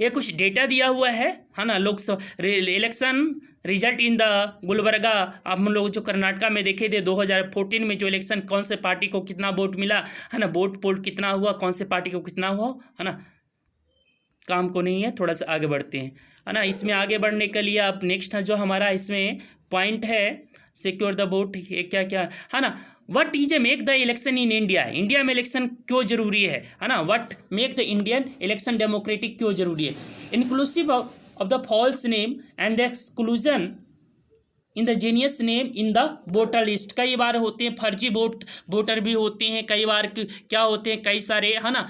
ये कुछ डेटा दिया हुआ है ना। Lok Sabha election result in the Gulbarga, हम लोग जो कर्नाटका में देखे थे 2014 में जो इलेक्शन, कौन से पार्टी को कितना वोट मिला, है ना, वोट पोल कितना हुआ, कौन से पार्टी को कितना हुआ, है ना। काम को नहीं है, थोड़ा सा आगे बढ़ते हैं, है ना। इसमें आगे बढ़ने के लिए अब नेक्स्ट जो हमारा इसमें पॉइंट है सिक्योर द वोट, ये क्या क्या, है ना। What is a make the election in India, India में इलेक्शन क्यों जरूरी है ना। What make the Indian election democratic क्यों जरूरी है, inclusive of the false name and the exclusion in the genuine name in the voter list. कई बार होते हैं फर्जी वोटर भी होते हैं, कई बार क्या होते हैं, कई सारे, है ना,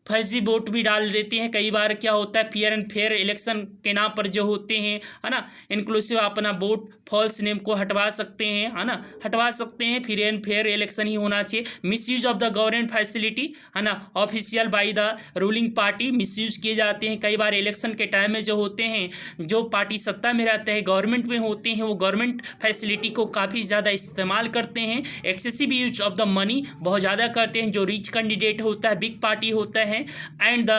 फर्जी वोट भी डाल देते हैं। कई बार क्या होता है फेयर एंड फेयर इलेक्शन के नाम पर जो होते हैं, है ना, इंक्लूसिव अपना वोट फॉल्स नेम को हटवा सकते हैं, है ना, हटवा सकते हैं। फ्री एंड फेयर इलेक्शन ही होना चाहिए। Misuse of the government facility, है ना, official by the ruling party misuse किए जाते हैं। कई बार इलेक्शन के टाइम में जो होते हैं, जो पार्टी सत्ता में रहते हैं, गवर्नमेंट में होते हैं, वो गवर्नमेंट फैसिलिटी को काफ़ी ज़्यादा इस्तेमाल करते हैं। Excessive use of the money बहुत ज़्यादा करते हैं। जो रिच कैंडिडेट होता है, बिग पार्टी होता है, and the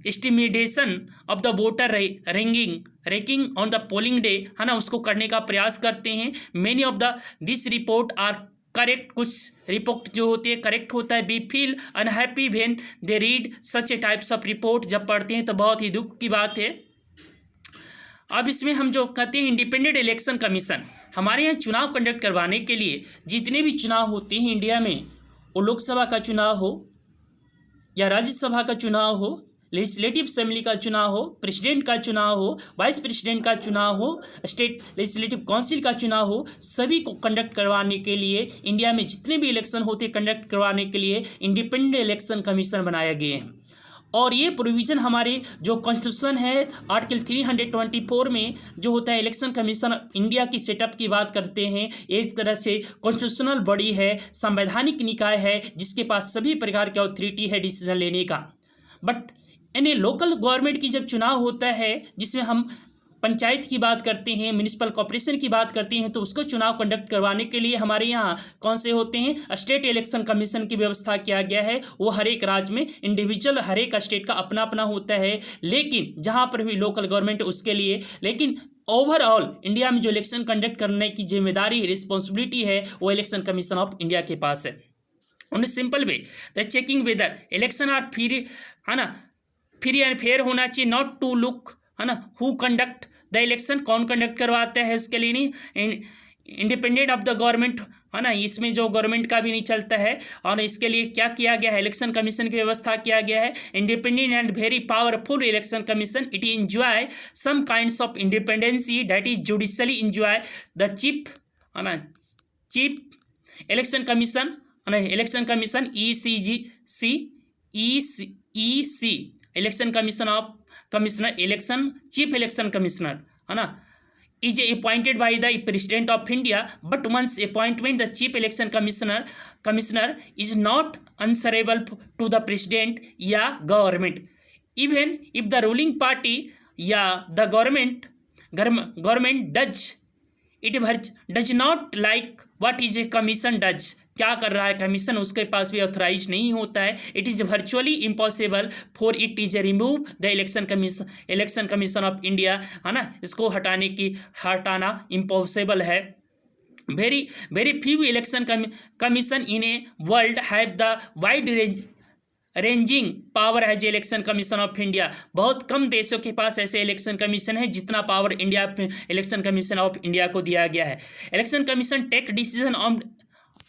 intimidation of the voter ranking on the polling day, है ना, उसको करने का प्रयास करते हैं। Many of the this report are correct, कुछ रिपोर्ट जो होती है करेक्ट होता है। We feel unhappy when they read such a types of report, जब पढ़ते हैं तो बहुत ही दुख की बात है। अब इसमें हम जो कहते हैं इंडिपेंडेंट इलेक्शन कमीशन, हमारे यहाँ चुनाव कंडक्ट करवाने के लिए जितने भी चुनाव होते हैं इंडिया में, वो लोकसभा का चुनाव हो या राज्यसभा का चुनाव हो, लेजिस्लेटिव असेंबली का चुनाव हो, प्रेसिडेंट का चुनाव हो, वाइस प्रेसिडेंट का चुनाव हो, स्टेट लेजिस्लेटिव काउंसिल का चुनाव हो, सभी को कंडक्ट करवाने के लिए इंडिया में जितने भी इलेक्शन होते हैं कंडक्ट करवाने के लिए इंडिपेंडेंट इलेक्शन कमीशन बनाए गए हैं। और ये प्रोविज़न हमारे जो कॉन्स्टिट्यूशन है आर्टिकल 324 में जो होता है इलेक्शन कमीशन इंडिया की सेटअप की बात करते हैं। एक तरह से कॉन्स्टिट्यूशनल बॉडी है, संवैधानिक निकाय है जिसके पास सभी प्रकार की अथॉरिटी है डिसीजन लेने का। बट यानी लोकल गवर्नमेंट की जब चुनाव होता है जिसमें हम पंचायत की बात करते हैं, म्यूनिसिपल कॉर्पोरेशन की बात करते हैं, तो उसको चुनाव कंडक्ट करवाने के लिए हमारे यहाँ कौन से होते हैं, स्टेट इलेक्शन कमीशन की व्यवस्था किया गया है। वो हर एक राज्य में इंडिविजुअल हर एक स्टेट का अपना अपना होता है, लेकिन जहाँ पर भी लोकल गवर्नमेंट उसके लिए, लेकिन ओवरऑल इंडिया में जो इलेक्शन कंडक्ट करने की जिम्मेदारी रिस्पॉन्सिबिलिटी है वो इलेक्शन कमीशन ऑफ इंडिया के पास है। One simple way the checking whether election are free, है ना, फ्री एंड फेयर होना चाहिए, नॉट टू लुक, है ना, हु कंडक्ट द इलेक्शन, कौन कंडक्ट करवाता है उसके लिए नहीं, इंडिपेंडेंट ऑफ द गवर्नमेंट, है ना, इसमें जो गवर्नमेंट का भी नहीं चलता है। और इसके लिए क्या किया गया है, इलेक्शन कमीशन की व्यवस्था किया गया है, independent and very powerful election commission, it enjoy some kinds of independency that is judicially enjoy the chief, है ना, चीफ इलेक्शन कमीशन, है ना, election commission EC election commission of commissioner election, chief election commissioner, है ना, is appointed by the president of India, but once appointment the chief election commissioner is not answerable to the president या government, even if the ruling party या the government does not like what is a commission does, क्या कर रहा है commission उसके पास भी authorise नहीं होता है। It is virtually impossible for it is remove the election commission of India, है ना, इसको हटाना इम्पॉसिबल है। Very few election commission in a world have the wide ranging power as election commission of India, बहुत कम देशों के पास ऐसे इलेक्शन कमीशन है जितना power India election commission of India को दिया गया है। Election commission take decision on,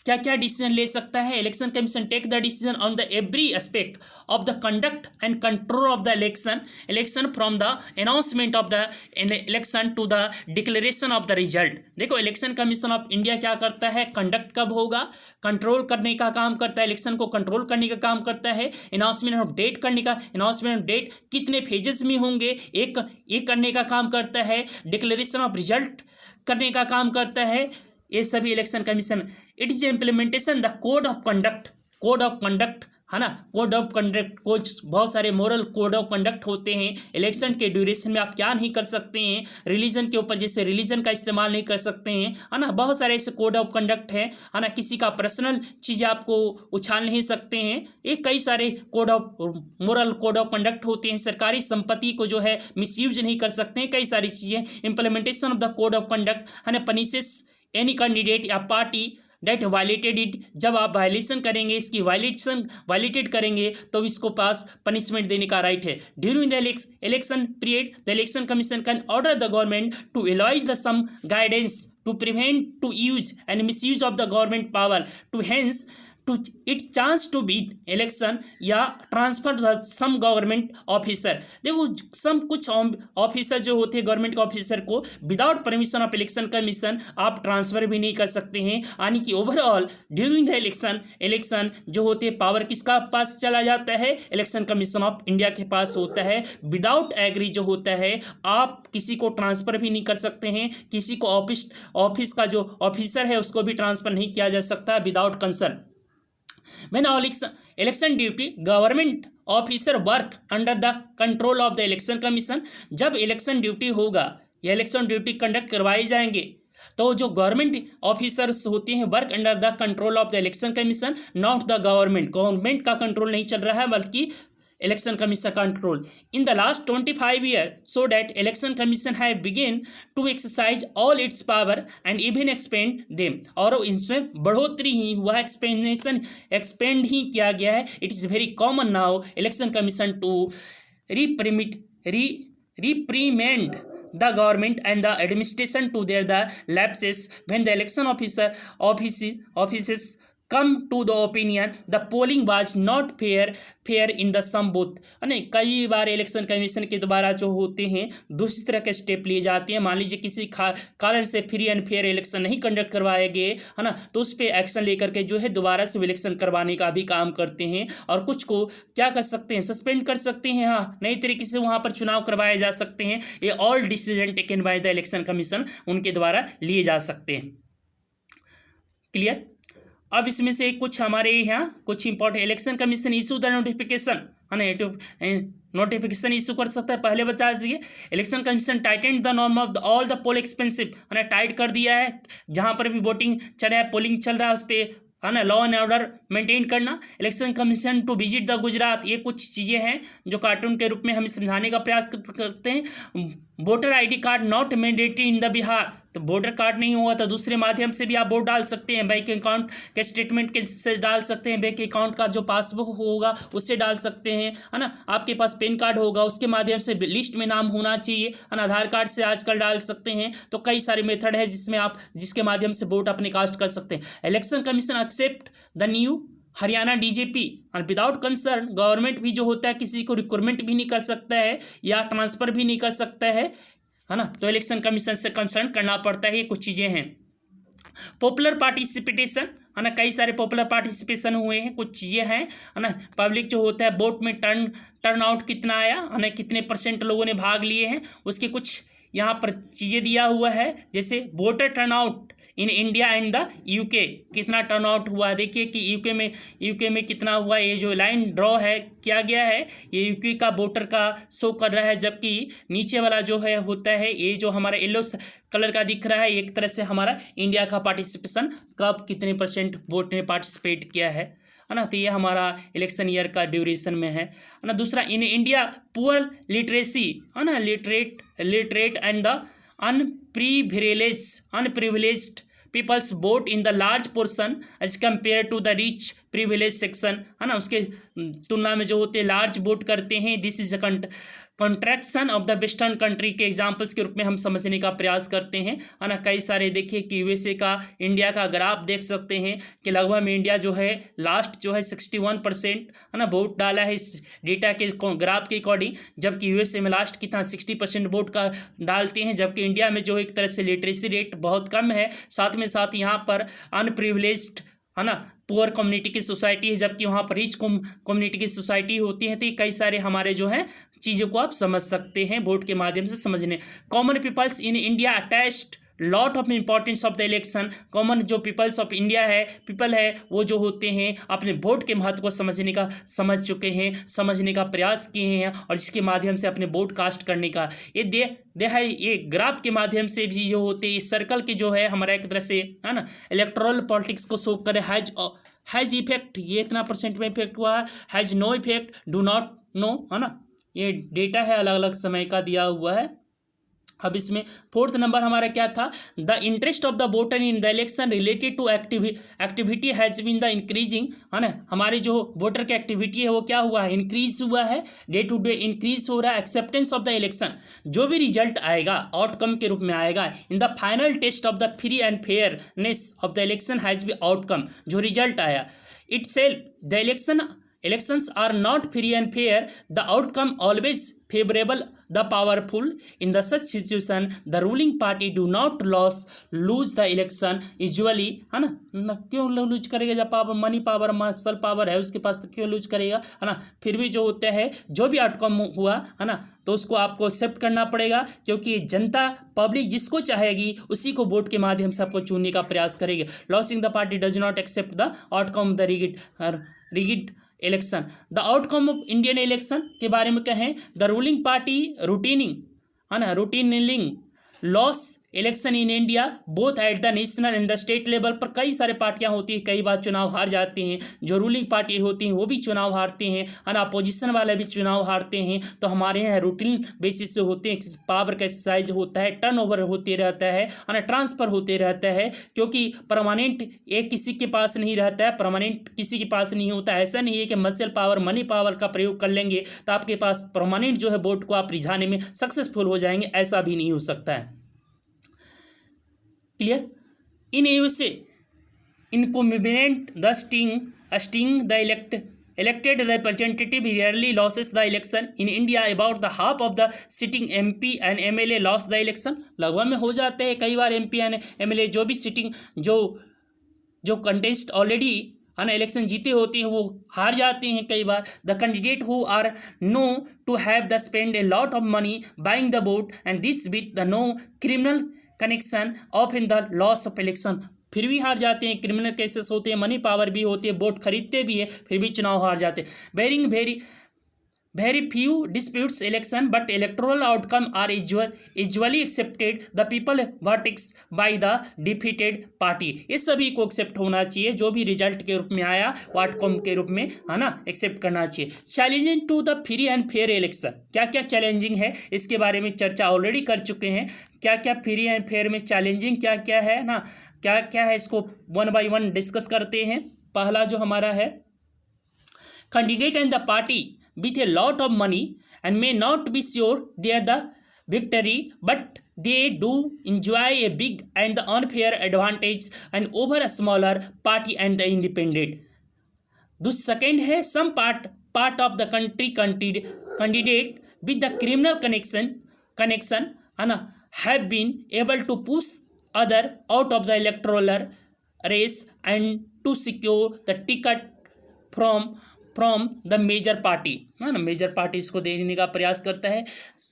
क्या क्या डिसीजन ले सकता है election commission, take the decision on the every aspect of the conduct and control of the election from the announcement of the election to the declaration of the result. देखो election commission of India क्या करता है, conduct कब होगा, control करने का काम करता है, इलेक्शन को कंट्रोल करने का काम करता है, अनाउंसमेंट ऑफ डेट करने का, अनाउंसमेंट ऑफ डेट कितने फेजेस में होंगे एक करने का काम करता है, डिक्लेरेशन ऑफ रिजल्ट करने का काम करता है, ये सभी election commission. It is implementation the code of conduct, है ना, कोड ऑफ कंडक्ट, बहुत सारे मोरल कोड ऑफ कंडक्ट होते हैं। इलेक्शन के ड्यूरेशन में आप क्या नहीं कर सकते हैं, रिलीजन के ऊपर जैसे रिलीजन का इस्तेमाल नहीं कर सकते हैं, है ना, बहुत सारे ऐसे कोड ऑफ कंडक्ट है ना, किसी का पर्सनल चीज़ आपको उछाल नहीं सकते हैं, ये कई सारे मोरल कोड ऑफ कंडक्ट होते हैं। सरकारी संपत्ति को जो है मिसयूज नहीं कर सकते हैं, कई सारी चीज़ें। Implementation of the code of conduct, है ना, पनिशेस एनी कैंडिडेट या पार्टी डेट वायलेटेड इट, जब आप वायलेशन करेंगे, इसकी वायलेटेड करेंगे तो इसको पास पनिशमेंट देने का राइट है। During the election period the election commission can order the government to avoid the some guidance to prevent to use and misuse of the government power to hence to it chance to beat election या transfer some government officer. देखो कुछ officer जो होते हैं government के officer को without permission of election commission आप transfer भी नहीं कर सकते हैं, यानी कि ओवरऑल ड्यूरिंग द इलेक्शन जो होते हैं पावर किसका पास चला जाता है, इलेक्शन कमीशन ऑफ इंडिया के पास होता है। विदाउट एग्री जो होता है आप किसी को ट्रांसफर भी नहीं कर सकते हैं, किसी को ऑफिस का जो ऑफिसर है उसको भी ट्रांसफर नहीं किया जा सकता without concern. When election duty government officer work under the control of the election commission, जब इलेक्शन ड्यूटी होगा या इलेक्शन ड्यूटी कंडक्ट करवाए जाएंगे तो जो गवर्नमेंट ऑफिसर्स होते हैं work under the control of the election commission, not the government का कंट्रोल नहीं चल रहा है बल्कि election commission control. In the last 25 year so that election commission है begin to exercise all its power and even expand them, और इसमें बढ़ोतरी ही हुआ, एक्सपेंड ही किया गया है। It is very common now election commission to reprimand the government and the administration to their the lapses when the election offices come to the opinion the polling was not fair in the some booth। है कई बार election commission के द्वारा जो होते हैं दूसरी तरह के स्टेप लिए जाते हैं। मान लीजिए किसी कारण से फ्री एंड फेयर इलेक्शन नहीं कंडक्ट करवाए गए, है ना, तो उस पर एक्शन लेकर के जो है दोबारा से इलेक्शन करवाने का भी काम करते हैं। और कुछ को क्या कर सकते हैं, सस्पेंड कर सकते हैं, हाँ, नई तरीके से वहाँ पर चुनाव करवाए जा सकते हैं। ये all decision taken by the election commission उनके द्वारा लिए जा सकते हैं। क्लियर। अब इसमें से कुछ हमारे यहाँ कुछ important election commission issue the notification, है ना, नोटिफिकेशन इशू कर सकता है। पहले बता दीजिए election commission tightened the norm of all the poll expensive, है ना, टाइट कर दिया है जहाँ पर भी वोटिंग चल रहा है, पोलिंग चल रहा है, उस पर, है ना, लॉ एंड ऑर्डर मेंटेन करना। Election commission to visit the Gujarat, ये कुछ चीज़ें हैं जो कार्टून के रूप में हम समझाने का प्रयास करते हैं। Voter ID card not mandatory in the Bihar, तो वोटर कार्ड नहीं होगा तो दूसरे माध्यम से भी आप वोट डाल सकते हैं। बैंक अकाउंट के स्टेटमेंट के से डाल सकते हैं, बैंक अकाउंट का जो पासबुक होगा उससे डाल सकते हैं, है ना। आपके पास पैन कार्ड होगा उसके माध्यम से लिस्ट में नाम होना चाहिए, है ना। आधार कार्ड से आजकल डाल सकते हैं। तो कई सारे मेथड है जिसके माध्यम से वोट अपने कास्ट कर सकते हैं। Election commission accept the new Haryana DGP और विदाउट कंसर्न, गवर्नमेंट भी जो होता है किसी को रिक्रूटमेंट भी नहीं कर सकता है या ट्रांसफ़र भी नहीं कर सकता है ना। तो इलेक्शन कमीशन से कंसर्न करना पड़ता है। ये कुछ चीज़ें हैं। पॉपुलर पार्टिसिपेशन, है ना, कई सारे पॉपुलर पार्टिसिपेशन हुए हैं, कुछ चीज़ें हैं, है ना। पब्लिक जो होता है वोट में टर्न आउट कितना आया, है ना, कितने % लोगों ने भाग लिए हैं, उसके कुछ यहाँ पर चीज़ें दिया हुआ है। जैसे voter turnout in India and the UK, कितना टर्नआउट हुआ है। देखिए कि यूके में कितना हुआ। ये जो लाइन ड्रॉ है किया गया है ये यूके का वोटर का शो कर रहा है, जबकि नीचे वाला जो है होता है ये जो हमारा येलो कलर का दिख रहा है, एक तरह से हमारा इंडिया का पार्टिसिपेशन कब कितने % वोट ने पार्टिसिपेट किया है ना। तो ये हमारा इलेक्शन ईयर का ड्यूरेशन में है ना। दूसरा, इन इंडिया पुअर लिटरेसी, है ना, literate and the unprivileged peoples vote in the large portion as compare to the rich privilege section, है ना। उसके तुलना में जो होते हैं लार्ज वोट करते हैं। This is a contraction of the western country के एग्जाम्पल्स के रूप में हम समझने का प्रयास करते हैं, है ना। कई सारे देखिए कि यूएसए का इंडिया का ग्राफ देख सकते हैं कि लगभग में इंडिया जो है लास्ट जो है 61%, है ना, वोट डाला है इस डेटा के ग्राफ के अकॉर्डिंग, जबकि यूएसए में लास्ट कितना 60% वोट का डालते हैं, जबकि इंडिया में जो एक तरह से लिटरेसी रेट बहुत कम है। साथ में साथ यहाँ पर अनप्रिविलेज्ड, है ना, पुअर कम्युनिटी की सोसाइटी है, जबकि वहाँ पर रिच कम्युनिटी की सोसाइटी होती है। तो ये कई सारे हमारे जो है चीज़ों को आप समझ सकते हैं वोट के माध्यम से समझने। Common peoples in India attached lot of importance of the election. Common जो पीपल्स ऑफ इंडिया है, पीपल है, वो जो होते हैं अपने वोट के महत्व को समझ चुके हैं, समझने का प्रयास किए हैं और इसके माध्यम से अपने वोट कास्ट करने का ये है। ये ग्राफ के माध्यम से भी जो होते हैं सर्कल के जो है हमारा एक तरह से, है ना, इलेक्टोरल पॉलिटिक्स को शो करे। हैज इफेक्ट, ये इतना % में इफेक्ट हुआ है। Has no effect, do not know, है ना। ये डेटा है अलग अलग समय का दिया हुआ है। अब इसमें 4th नंबर हमारा क्या था, the interest of the voter in the election related to activity has been the increasing, है ना। हमारे जो वोटर की एक्टिविटी है वो क्या हुआ है, इंक्रीज हुआ है, डे टू डे इंक्रीज हो रहा है। एक्सेप्टेंस ऑफ द इलेक्शन, जो भी रिजल्ट आएगा आउटकम के रूप में आएगा। In the final test of the free and fairness of the election has be outcome, जो रिजल्ट आया itself the elections are not free and fair, the outcome always favorable the powerful. In the such situation the ruling party do not lose the election usually, है ना। क्यों loose करेगा, जब power money power muscle power है उसके पास, तो क्यों loose करेगा, है ना। फिर भी जो होता है जो भी आउटकम हुआ, है ना, तो उसको आपको एक्सेप्ट करना पड़ेगा, क्योंकि जनता पब्लिक जिसको चाहेगी उसी को वोट के माध्यम से आपको चुनने का प्रयास करेगी। Losing the party does not accept the outcome the rigid election. The outcome of Indian election के बारे में कहें, द रूलिंग पार्टी रूटीनिंग, है ना, routinely lose election in India both at the national and the state level पर कई सारे पार्टियां होती हैं, कई बार चुनाव हार जाते हैं। जो रूलिंग पार्टी होती हैं वो भी चुनाव हारते हैं, और अपोजिशन वाले भी चुनाव हारते हैं। तो हमारे यहाँ रूटीन बेसिस से होते हैं, पावर का एक्सरसाइज होता है, टर्नओवर होते रहता है, और ट्रांसफ़र होते रहता है, क्योंकि परमानेंट एक किसी के पास नहीं रहता है, परमानेंट किसी के पास नहीं होता। ऐसा नहीं है कि मसल पावर मनी पावर का प्रयोग कर लेंगे तो आपके पास परमानेंट जो है वोट को आप रिझाने में सक्सेसफुल हो जाएंगे, ऐसा भी नहीं हो सकता है। Clear? In USA, incumbent the sting the elected representative rarely loses the election. In India, about the half of the sitting MP and MLA lost the election. लगभग में हो जाते हैं कई बार MP and MLA जो भी सिटिंग जो contest already election जीते होते हैं वो हार जाते हैं कई बार। The candidate who are known to have the spend a lot of money buying the vote and this with the no criminal connection of in the laws of election. फिर भी हार जाते हैं, क्रिमिनल केसेस होते हैं, money power भी होती है, वोट खरीदते भी है, फिर भी चुनाव हार जाते हैं। Very few disputes election, but electoral outcome are usually accepted the people verdicts by the defeated party. ये सभी को एक्सेप्ट होना चाहिए, जो भी रिजल्ट के रूप में आया वो आउटकम के रूप में है ना एक्सेप्ट करना चाहिए। Challenging to the free and fair election, क्या क्या चैलेंजिंग है इसके बारे में चर्चा ऑलरेडी कर चुके हैं। क्या क्या फ्री एंड फेयर में चैलेंजिंग क्या क्या है ना, क्या क्या है, इसको वन बाई वन डिस्कस करते हैं। पहला जो हमारा है, candidate and the party with a lot of money and may not be sure they are the victory, but they do enjoy a big and the unfair advantage and over a smaller party and the independent. The second है, some part of the country candidate with the criminal connection है ना have been able to push other out of the electoral race and to secure the ticket from the major party है ना। Major party इसको देने का प्रयास करता है।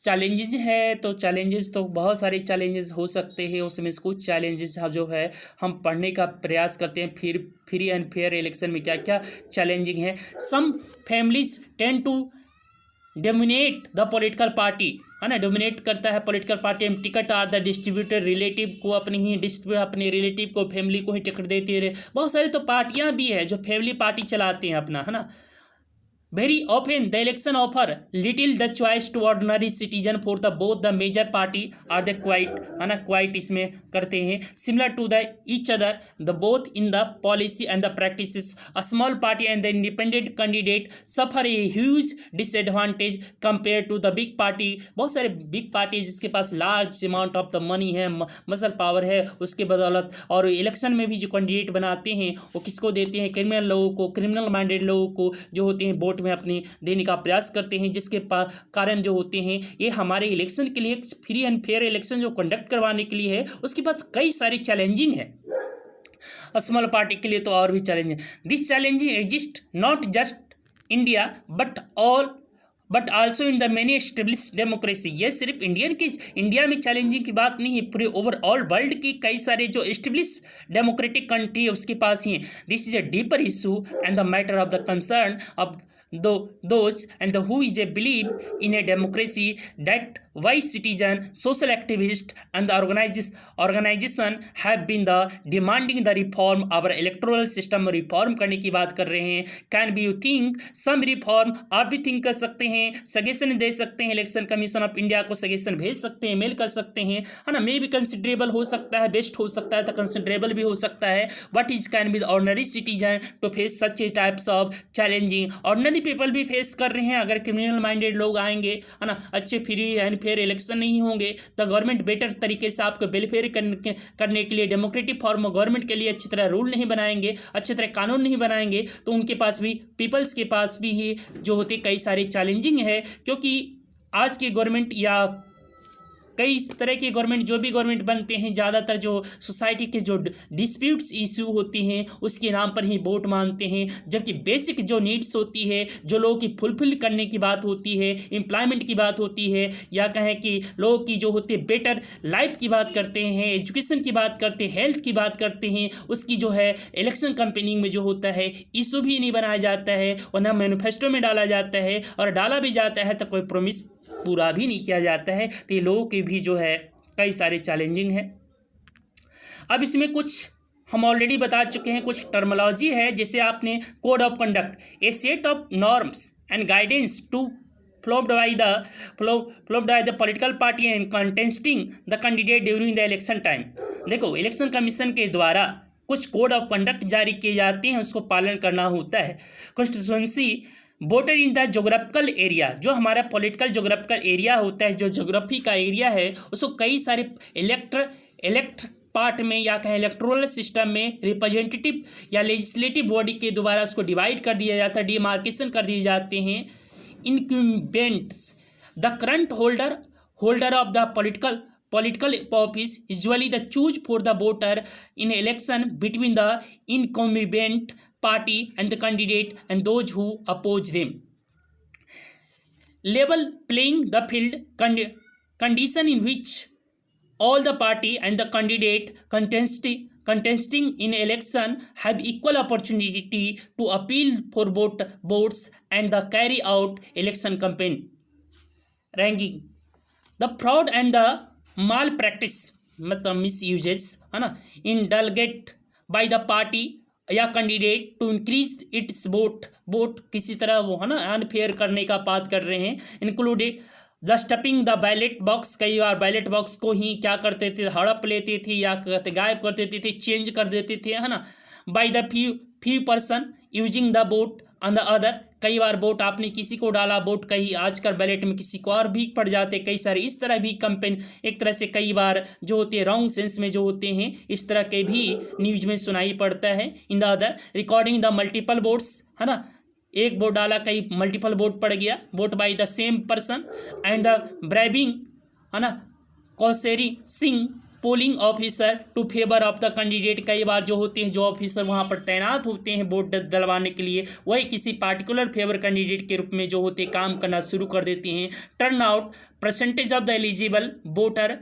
चैलेंजेस है तो चैलेंजेस तो बहुत सारे चैलेंजेस हो सकते हैं, उसमें कुछ चैलेंजेस जो है हम पढ़ने का प्रयास करते हैं। फिर फ्री एंड फेयर इलेक्शन में क्या क्या चैलेंजिंग है। Some families tend to dominate the political party है ना, डोमिनेट करता है political party and ticket are the distributor relative को अपने रिलेटिव को फैमिली को ही टिकट देते रहे। बहुत सारी तो पार्टियां भी है जो फैमिली पार्टी चलाते हैं अपना है ना। Very often the election offer little the choice to ordinary citizen for the both the major party are the quite इसमें करते हैं। Similar to the each other the both in the policy and the practices, a small party and the independent candidate suffer a huge disadvantage compared to the big party. बहुत सारे big party जिसके पास large amount of the money है, muscle power है, उसके बदौलत और election में भी जो कैंडिडेट बनाते हैं वो किसको देते हैं, क्रिमिनल लोगों को, क्रिमिनल माइंडेड लोगों को जो होते हैं वोट में अपनी देने का प्रयास करते हैं, जिसके कारण जो होते हैं ये हमारे इलेक्शन के लिए फ्री एंड फेयर इलेक्शन जो कंडक्ट करवाने के लिए है उसके पास कई सारी चैलेंजिंग है। स्मॉल पार्टी के लिए तो और भी challenging. This challenging exist not just India but also in the many established democracy. ये सिर्फ इंडिया में चैलेंजिंग की बात नहीं है, पूरे ओवरऑल वर्ल्ड की कई सारे जो एस्टेब्लिश डेमोक्रेटिक कंट्री है उसके पास ही है। This is a deeper issue and the matter of the concern of those and who is a believe in a democracy that why citizen, social activists and the organization have been the demanding the reform our electoral system reform करने की बात कर रहे हैं। Can be you think some reform, आप भी think कर सकते हैं, सजेशन दे सकते हैं, इलेक्शन कमीशन ऑफ इंडिया को सजेशन भेज सकते हैं, मेल कर सकते हैं है ना। मे भी कंसिडरेबल हो सकता है, बेस्ट हो सकता है तो कंसिडरेबल भी हो सकता है। What is can be the ordinary citizen to face such a types of challenging, ordinary people भी फेस कर रहे हैं। अगर क्रिमिनल माइंडेड लोग आएंगे है ना, अच्छे फ्री एंड फेयर इलेक्शन नहीं होंगे तो गवर्नमेंट बेटर तरीके से आपको वेलफेयर करने के लिए डेमोक्रेटिक फॉर्म गवर्नमेंट के लिए अच्छी तरह रूल नहीं बनाएंगे, अच्छी तरह कानून नहीं बनाएंगे तो उनके पास भी पीपल्स के पास भी ही जो होते कई सारे चैलेंजिंग है। क्योंकि आज की गवर्नमेंट या कई तरह के गवर्नमेंट जो भी गवर्नमेंट बनते हैं ज़्यादातर जो सोसाइटी के जो डिस्प्यूट्स इशू होती हैं उसके नाम पर ही वोट मांगते हैं, जबकि बेसिक जो नीड्स होती है जो लोगों की फुलफिल करने की बात होती है, एम्प्लॉयमेंट की बात होती है, या कहें कि लोगों की जो होती है बेटर लाइफ की बात करते हैं, एजुकेशन की बात करते हैं, हेल्थ की बात करते हैं, उसकी जो है इलेक्शन कैंपेनिंग में जो होता है इशू भी नहीं बनाया जाता है और ना मैनिफेस्टो में डाला जाता है, और डाला भी जाता है तो कोई प्रॉमिस पूरा भी नहीं किया जाता है। तो ये लोगों की भी जो है कई सारे चैलेंजिंग है। अब इसमें कुछ हम ऑलरेडी बता चुके हैं, कुछ टर्मोलॉजी है, जैसे आपने code of conduct, a set of norms and guidance to followed by the political party and contesting the candidate during the election time. देखो, इलेक्शन कमीशन के द्वारा कुछ कोड ऑफ कंडक्ट जारी किए जाते हैं, उसको पालन करना होता है। Constituency voter in the geographical area, जो हमारा पॉलिटिकल जोग्राफिकल एरिया होता है, जो जोग्राफी का एरिया है, उसको कई सारे इलेक्ट पार्ट में या कहें इलेक्टोरल सिस्टम में रिप्रेजेंटेटिव या लेजिस्लेटिव बॉडी के द्वारा उसको डिवाइड कर दिया जाता है, डिमार्केशन कर दिए जाते हैं। Incumbents the current holder of the political office usually the choose for the voter in election between the incumbent party and the candidate and those who oppose them. Level playing the field condition in which all the party and the candidate contesting in election have equal opportunity to appeal for votes and the carry out election campaign. Ranking the fraud and the malpractice मतलब misuses है ना, in delegate by the party या candidate to increase its vote किसी तरह वो है ना unfair करने का बात कर रहे हैं। Included the stuffing the ballot box, कई बार बैलेट बॉक्स को ही क्या करते थे, हड़प लेते थे या गायब कर देते थे, चेंज कर देते थे, है ना। By the few person using the vote on the other, कई बार वोट आपने किसी को डाला, वोट कहीं आजकल बैलेट में किसी को और भी पड़ जाते, कई सारे इस तरह भी कंपेन एक तरह से कई बार जो होते हैं रॉन्ग सेंस में जो होते हैं, इस तरह के भी न्यूज में सुनाई पड़ता है। In the other recording the multiple votes, है ना, एक वोट डाला कहीं मल्टीपल वोट पड़ गया, vote by the same person and the bribing, है ना, coercing polling officer to favour of the candidate, कई बार जो होते हैं जो ऑफिसर वहाँ पर तैनात होते हैं वोट डलवाने के लिए, वही किसी पार्टिकुलर फेवर कैंडिडेट के रूप में जो होते काम करना शुरू कर देते हैं। Turn out percentage of the eligible voter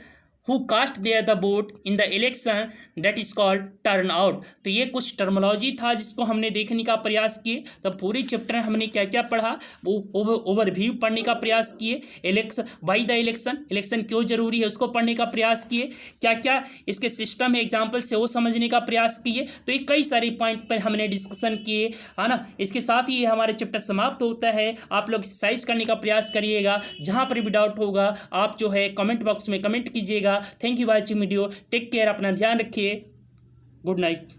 who cast their the vote in the election that is called turn out. तो ये कुछ टर्मोलॉजी था जिसको हमने देखने का प्रयास किए। तो पूरी चैप्टर हमने क्या क्या पढ़ा, वो ओवरव्यू पढ़ने का प्रयास किए। वाई द इलेक्शन क्यों जरूरी है उसको पढ़ने का प्रयास किए, क्या क्या इसके सिस्टम है एग्जाम्पल से वो समझने का प्रयास किए। तो ये कई सारे पॉइंट पर हमने डिस्कशन किए, है ना। इसके साथ ही हमारे चैप्टर समाप्त होता है। आप लोग एक्सरसाइज करने का प्रयास करिएगा, जहाँ पर भी डाउट होगा आप जो है कमेंट बॉक्स में कमेंट कीजिएगा। Thank you watching video, take care, अपना ध्यान रखिए, गुड नाइट।